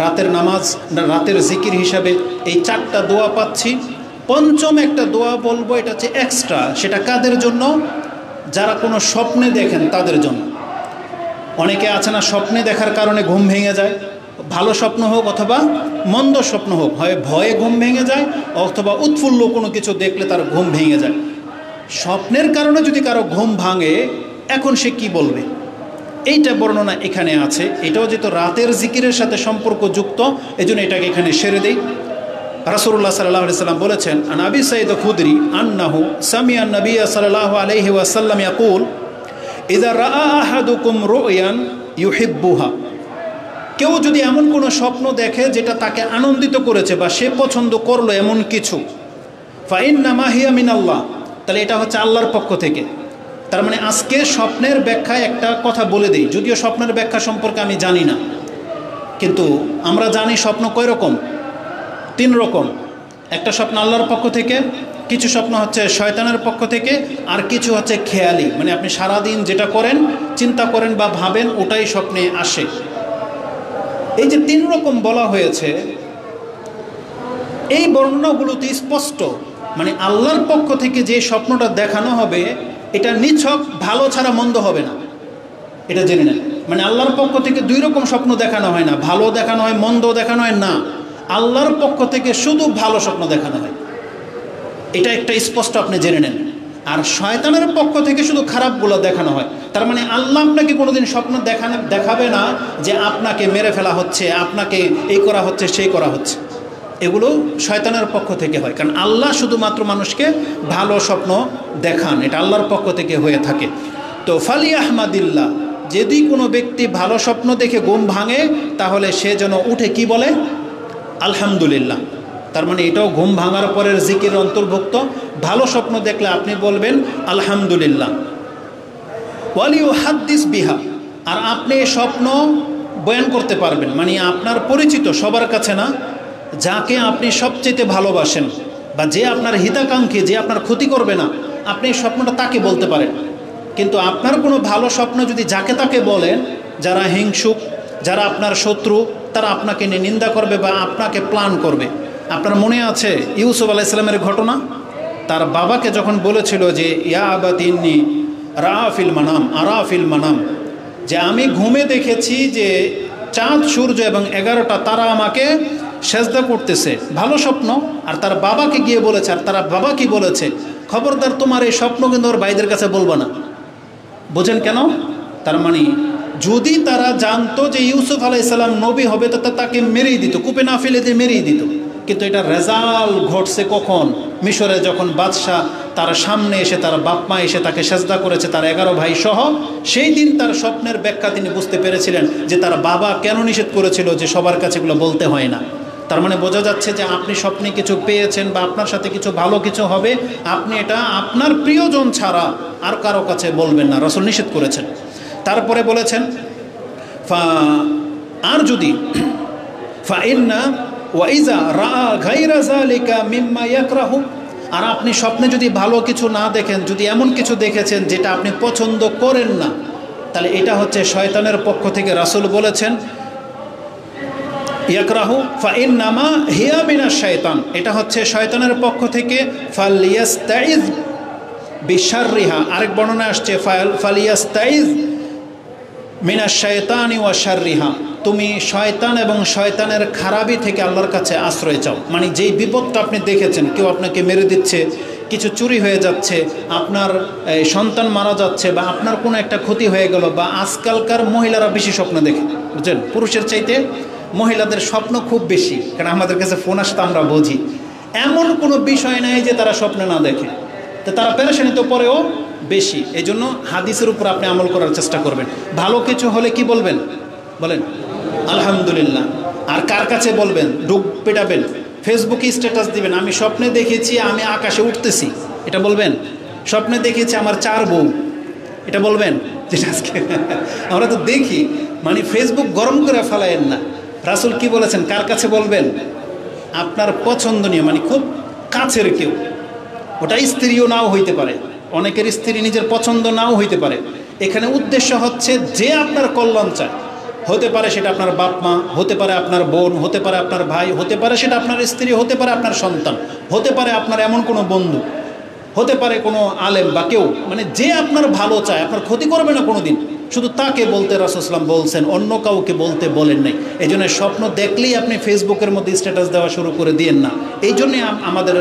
রাতের নামাজ, রাতের জিকির হিসাবে এই 4টা দোয়া পাচ্ছি। পঞ্চম একটা দোয়া বলবো, এটা হচ্ছে এক্সট্রা। সেটা কাদের জন্য? যারা কোনো স্বপ্নে দেখেন তাদের জন্য। অনেকে আছে না, স্বপ্নে দেখার কারণে ঘুম ভেঙে যায়, ভালো স্বপ্ন হোক অথবা মন্দ স্বপ্ন হোক, হয় ভয়ে ঘুম ভেঙে যায় অথবা উৎফুল্ল কোনো কিছু দেখলে তার ঘুম ভেঙে যায়। স্বপ্নের কারণে যদি কারো ঘুম ভাঙে, এখন সে কি বলবে? এইটা বর্ণনা এখানে আছে। এটাও যেহেতু রাতের জিকিরের সাথে সম্পর্কযুক্ত, এজন্য এটাকে এখানে সেরে দেই। রাসূলুল্লাহ সাল্লাল্লাহু আলাইহি ওয়াসাল্লাম বলেছেন, আন আবি সাঈদ খুদরি আন্নাহু সামিআ নবী সাল্লাল্লাহু আলাইহি ওয়াসাল্লাম ইয়াকুল, ইযা রাআ আহাদুকুম রুয়ান ইউহিব্বুহা, কেউ যদি এমন কোনো স্বপ্ন দেখে যেটা তাকে আনন্দিত করেছে বা সে পছন্দ করলো এমন কিছু, ফাইন্নামা হিয়া মিনাল্লাহ, তাহলে এটা হচ্ছে আল্লাহর পক্ষ থেকে। তার মানে আজকে স্বপ্নের ব্যাখ্যায় একটা কথা বলে দিই, যদিও স্বপ্নের ব্যাখ্যা সম্পর্কে আমি জানি না, কিন্তু আমরা জানি স্বপ্ন কয় রকম, 3 রকম। একটা স্বপ্ন আল্লাহর পক্ষ থেকে, কিছু স্বপ্ন হচ্ছে শয়তানের পক্ষ থেকে, আর কিছু হচ্ছে খেয়ালি, মানে আপনি সারাদিন যেটা করেন, চিন্তা করেন বা ভাবেন ওটাই স্বপ্নে আসে। এই যে 3 রকম বলা হয়েছে, এই বর্ণনাগুলোতে স্পষ্ট মানে আল্লাহর পক্ষ থেকে যে স্বপ্নটা দেখানো হবে এটা নিছক ভালো ছাড়া মন্দ হবে না, এটা জেনে নেন। মানে আল্লাহর পক্ষ থেকে 2 রকম স্বপ্ন দেখানো হয় না, ভালো দেখানো হয় মন্দ দেখানো হয় না, আল্লাহর পক্ষ থেকে শুধু ভালো স্বপ্ন দেখানো হয়, এটা একটা স্পষ্ট আপনি জেনে নেন। আর শয়তানের পক্ষ থেকে শুধু খারাপগুলো দেখানো হয়। তার মানে আল্লাহ আপনাকে কোনোদিন স্বপ্ন দেখাবে না যে আপনাকে মেরে ফেলা হচ্ছে, আপনাকে এই করা হচ্ছে সেই করা হচ্ছে, এগুলো শয়তানের পক্ষ থেকে হয়। কারণ আল্লাহ শুধুমাত্র মানুষকে ভালো স্বপ্ন দেখান, এটা আল্লাহর পক্ষ থেকে হয়ে থাকে। তো ফালি আহমাদিল্লাহ, যদি কোনো ব্যক্তি ভালো স্বপ্ন দেখে ঘুম ভাঙে তাহলে সে যেন উঠে কি বলে, আলহামদুলিল্লাহ। তার মানে এটাও ঘুম ভাঙার পরের জিকির অন্তর্ভুক্ত। ভালো স্বপ্ন দেখলে আপনি বলবেন আলহামদুলিল্লাহ। ওয়ালিউ হাদ্দিস বিহা, আর আপনি স্বপ্ন বয়ান করতে পারবেন, মানে আপনার পরিচিত সবার কাছে না, যাকে আপনি সবচেয়ে ভালোবাসেন বা যে আপনার হিতাকাঙ্ক্ষী, যে আপনার ক্ষতি করবে না, আপনি এই স্বপ্নটা তাকে বলতে পারেন। কিন্তু আপনার কোনো ভালো স্বপ্ন যদি যাকে তাকে বলেন, যারা হিংসুক, যারা আপনার শত্রু, তারা আপনাকে নিয়ে নিন্দা করবে বা আপনাকে প্ল্যান করবে। আপনার মনে আছে ইউসুফ আলাইহিস সালামের ঘটনা? তার বাবাকে যখন বলেছিল যে ইয়া আবাতি ইন্নী রাআফিল মানাম আরাফিল মানাম, যে আমি ঘুমে দেখেছি যে চাঁদ সূর্য এবং 11টা তারা আমাকে সেজদা করতেছে, ভালো স্বপ্ন। আর তার বাবাকে গিয়ে বলেছে, আর তারা বাবা কি বলেছে, খবরদার তোমার এই স্বপ্ন কিন্তু ওর ভাইদের কাছে বলবো না। বোঝেন কেন? তার মানে যদি তারা জানতো যে ইউসুফ আলাইহিস সালাম নবী হবে তো তাকে মেরেই দিত, কূপে না ফেলে দিয়ে মেরেই দিত। কিন্তু এটা রেজাল্ট ঘটছে কখন? মিশরে যখন বাদশাহ তার সামনে এসে, তার বাপ মা এসে তাকে সেজদা করেছে, তার 11 ভাই সহ, সেই দিন তার স্বপ্নের ব্যাখ্যা তিনি বুঝতে পেরেছিলেন যে তার বাবা কেন নিষেধ করেছিল যে সবার কাছে এগুলো বলতে হয় না। তার মানে বোঝা যাচ্ছে যে আপনি স্বপ্নে কিছু পেয়েছেন বা আপনার সাথে কিছু ভালো কিছু হবে, আপনি এটা আপনার প্রিয়জন ছাড়া আর কারো কাছে বলবেন না, রাসূল নিষেধ করেছেন। তারপরে বলেছেন আর যদি ফাইন্না ওয়াইজা রা গায়রা যালিকা মিম্মা ইয়াকরাহু, আর আপনি স্বপ্নে যদি ভালো কিছু না দেখেন, যদি এমন কিছু দেখেছেন যেটা আপনি পছন্দ করেন না, তাহলে এটা হচ্ছে শয়তানের পক্ষ থেকে। রাসূল বলেছেন ইয়াকরাহু ফাইন্নামা হিয়া মিনাশ শাইতান, এটা হচ্ছে শয়তানের পক্ষ থেকে। ফালিয়াস্তাইজ বিশাররিহা, আরেক বর্ণনা আসছে ফালিয়াস্তাইজ মিনাশ শাইতানি ওয়া শাররিহা, তুমি শয়তান এবং শয়তানের খারাপি থেকে আল্লাহর কাছে আশ্রয় চাও। মানে যেই বিপদটা আপনি দেখেছেন, কেউ আপনাকে মেরে দিচ্ছে, কিছু চুরি হয়ে যাচ্ছে, আপনার সন্তান মারা যাচ্ছে, বা আপনার কোনো একটা ক্ষতি হয়ে গেল, বা আজকালকার মহিলারা বেশি স্বপ্ন দেখে, বুঝছেন, পুরুষের চাইতে মহিলাদের স্বপ্ন খুব বেশি, কারণ আমাদের কাছে ফোন আসতে আমরা বুঝি। এমন কোনো বিষয় নাই যে তারা স্বপ্নে না দেখে, তো তারা পেরেশানি তো পরেও বেশি। এই জন্য হাদিসের উপর আপনি আমল করার চেষ্টা করবেন। ভালো কিছু হলে কি বলবেন? বলেন আলহামদুলিল্লাহ। আর কার কাছে বলবেন? ডুব পেটাবেন, ফেসবুকে স্ট্যাটাস দিবেন, আমি স্বপ্নে দেখেছি আমি আকাশে উঠতেছি, এটা বলবেন। স্বপ্নে দেখেছি আমার 4 বউ, এটা বলবেন। যেটা আজকে আমরা তো দেখি, মানে ফেসবুক গরম করে ফেলায়েন না। রাসূল কি বলেছেন? কার কাছে বলবেন? আপনার পছন্দনীয়, মানে খুব কাছের কেউ, ওটা স্ত্রীও নাও হইতে পারে, অনেকের স্ত্রী নিজের পছন্দ নাও হইতে পারে। এখানে উদ্দেশ্য হচ্ছে যে আপনার কল্যাণ চায়, হতে পারে সেটা আপনার বাপ মা, হতে পারে আপনার বোন, হতে পারে আপনার ভাই, হতে পারে সেটা আপনার স্ত্রী, হতে পারে আপনার সন্তান, হতে পারে আপনার এমন কোনো বন্ধু, হতে পারে কোনো আলেম বা কেউ, মানে যে আপনার ভালো চায়, আপনার ক্ষতি করবে না কোনো দিন, শুধু তাকে বলতে রাসূল সাল্লাল্লাহু আলাইহি ওয়াসাল্লাম বলছেন, অন্য কাউকে বলতে বলেন নাই। এই জন্য স্বপ্ন দেখলেই আপনি ফেসবুকের মধ্যে স্ট্যাটাস দেওয়া শুরু করে দিয়েন না। এই জন্যে আমাদের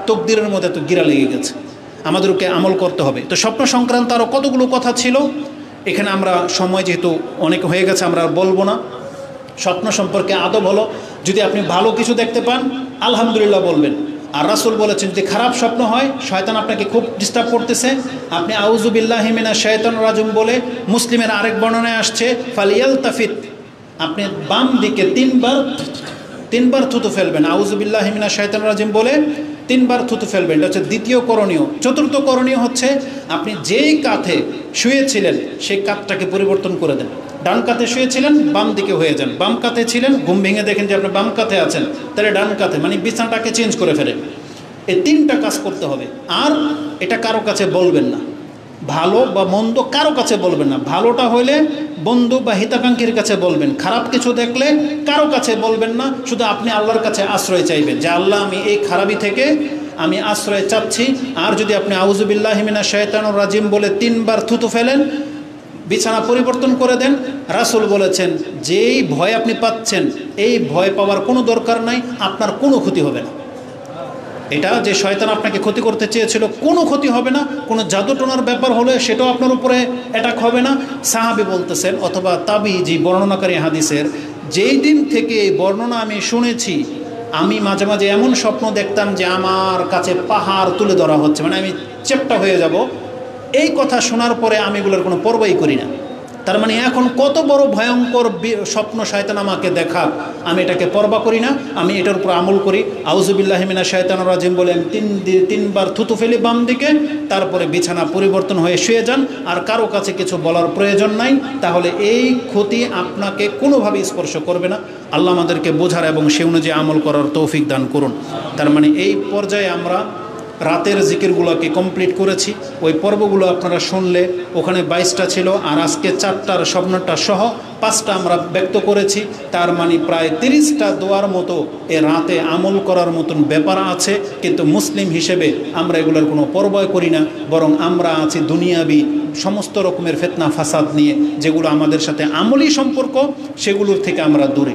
তকদিরের মধ্যে তো গিরা লেগে গেছে, আমাদেরকে আমল করতে হবে। তো স্বপ্ন সংক্রান্ত আরও কতগুলো কথা ছিল, এখানে আমরা সময় যেহেতু অনেক হয়ে গেছে আমরা আর বলবো না। স্বপ্ন সম্পর্কে আদব হলো, যদি আপনি ভালো কিছু দেখতে পান আলহামদুলিল্লাহ বলবেন। আর রাসূল বলেছেন যদি খারাপ স্বপ্ন হয়, শয়তান আপনাকে খুব ডিস্টার্ব করতেছে, আপনি আউযু বিল্লাহি মিনাশ শাইতানির রাজিম বলে, মুসলিমের আরেক বর্ণনায় আসছে ফালিয়ালতাফিত, আপনি বাম দিকে 3 বার থুতু ফেলবেন, আউযু বিল্লাহি মিনাশ শাইতানির রাজিম বলে 3 বার থুতু ফেলবেন, এটা হচ্ছে দ্বিতীয় করণীয়। চতুর্থ করণীয় হচ্ছে আপনি যেই কাঁধে শুয়েছিলেন সেই কাঁধটাকে পরিবর্তন করে দেন। ডান কাঁধে শুয়েছিলেন, বাম দিকে হয়ে যান। বাম কাঁধে ছিলেন, ঘুম ভেঙে দেখেন যে আপনি বাম কাঁধে আছেন, তাহলে ডান কাঁধে, মানে বিছানাটাকে চেঞ্জ করে ফেলেন। এই 3টা কাজ করতে হবে। আর এটা কারো কাছে বলবেন না, ভালো বা মন্দ কারো কাছে বলবেন না। ভালোটা হইলে বন্ধু বা হিতাকাঙ্ক্ষীর কাছে বলবেন, খারাপ কিছু দেখলে কারো কাছে বলবেন না। শুধু আপনি আল্লাহর কাছে আশ্রয় চাইবেন যে আল্লাহ আমি এই খারাপি থেকে আমি আশ্রয় চাচ্ছি। আর যদি আপনি আউযুবিল্লাহি মিনাশ শাইতানির রাজিম বলে 3 বার থুতু ফেলেন, বিছানা পরিবর্তন করে দেন। রাসূল বলেছেন যেই ভয় আপনি পাচ্ছেন এই ভয় পাওয়ার কোনো দরকার নাই, আপনার কোনো ক্ষতি হবে না। এটা যে শয়তান আপনাকে ক্ষতি করতে চেয়েছিল কোনো ক্ষতি হবে না। কোনো জাদুটোনার ব্যাপার হলে সেটাও আপনার উপরে অ্যাটাক হবে না। সাহাবী বলতেছেন অথবা তাবিঈ বর্ণনাকারী হাদিসের, যেই দিন থেকে বর্ণনা আমি শুনেছি আমি মাঝে মাঝে এমন স্বপ্ন দেখতাম যে আমার কাছে পাহাড় তুলে ধরা হচ্ছে, মানে আমি চেপটা হয়ে যাব। এই কথা শোনার পরে আমি এগুলোর কোনো পরবাই করি না। তার মানে এখন কত বড় ভয়ঙ্কর স্বপ্ন শয়তান আমাকে দেখাক, আমি এটাকে পরবা করি না, আমি এটার উপর আমল করি। আউযুবিল্লাহি মিনাশ শাইতানির রাজিম বলেন 3 বার থুতু ফেলি বাম দিকে, তারপরে বিছানা পরিবর্তন হয়ে শুয়ে যান। আর কারো কাছে কিছু বলার প্রয়োজন নাই, তাহলে এই ক্ষতি আপনাকে কোনোভাবে স্পর্শ করবে না। আল্লাহ আমাদেরকে বোঝার এবং সে অনুযায়ী আমল করার তৌফিক দান করুন। তার মানে এই পর্যায়ে আমরা রাতের জিকিরগুলোকে কমপ্লিট করেছি। ওই পর্বগুলো আপনারা শুনলে ওখানে 22টা ছিল, আর আজকে 4টার স্বপ্নটা সহ 5টা আমরা ব্যক্ত করেছি। তার মানে প্রায় 30টা দোয়ার মতো এ রাতে আমল করার মতন ব্যাপার আছে। কিন্তু মুসলিম হিসেবে আমরা এগুলোর কোনো পরবয় করি না, বরং আমরা আছি দুনিয়াবি সমস্ত রকমের ফিতনা ফাসাদ নিয়ে, যেগুলো আমাদের সাথে আমলি সম্পর্ক সেগুলোর থেকে আমরা দূরে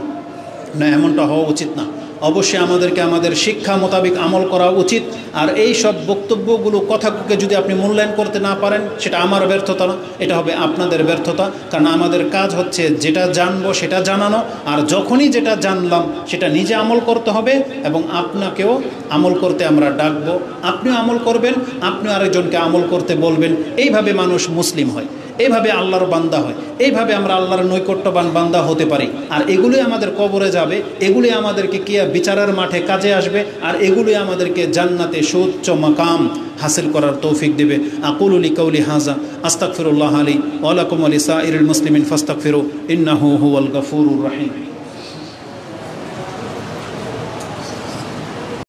না। এমনটা হওয়া উচিত না। অবশ্যই আমাদেরকে আমাদের শিক্ষা মোতাবেক আমল করা উচিত। আর এই সব বক্তব্যগুলো কথাকে যদি আপনি মূল্যায়ন করতে না পারেন, সেটা আমার ব্যর্থতা না, এটা হবে আপনাদের ব্যর্থতা। কারণ আমাদের কাজ হচ্ছে যেটা জানবো সেটা জানানো, আর যখনই যেটা জানলাম সেটা নিজে আমল করতে হবে এবং আপনাকেও আমল করতে আমরা ডাকবো। আপনিও আমল করবেন, আপনিও আরেকজনকে আমল করতে বলবেন। এইভাবে মানুষ মুসলিম হয়, এইভাবে আল্লাহর বান্দা হয়, এইভাবে আমরা আল্লাহর নৈকট্যবান বান্দা হতে পারি। আর এগুলোই আমাদের কবরে যাবে, এগুলি আমাদেরকে কিয়া বিচারের মাঠে কাজে আসবে, আর এগুলোই আমাদেরকে জান্নাতে সুউচ্চ মাকাম হাসিল করার তৌফিক দেবে। আকুলু লিকাউলি হাযা আস্তাগফিরুল্লাহ লি ওয়া লাকুম ওয়া লিসাইরিল মুসলিমিন ফাস্তাগফিরু ইন্নাহু হুয়াল গফুরুর রহিম।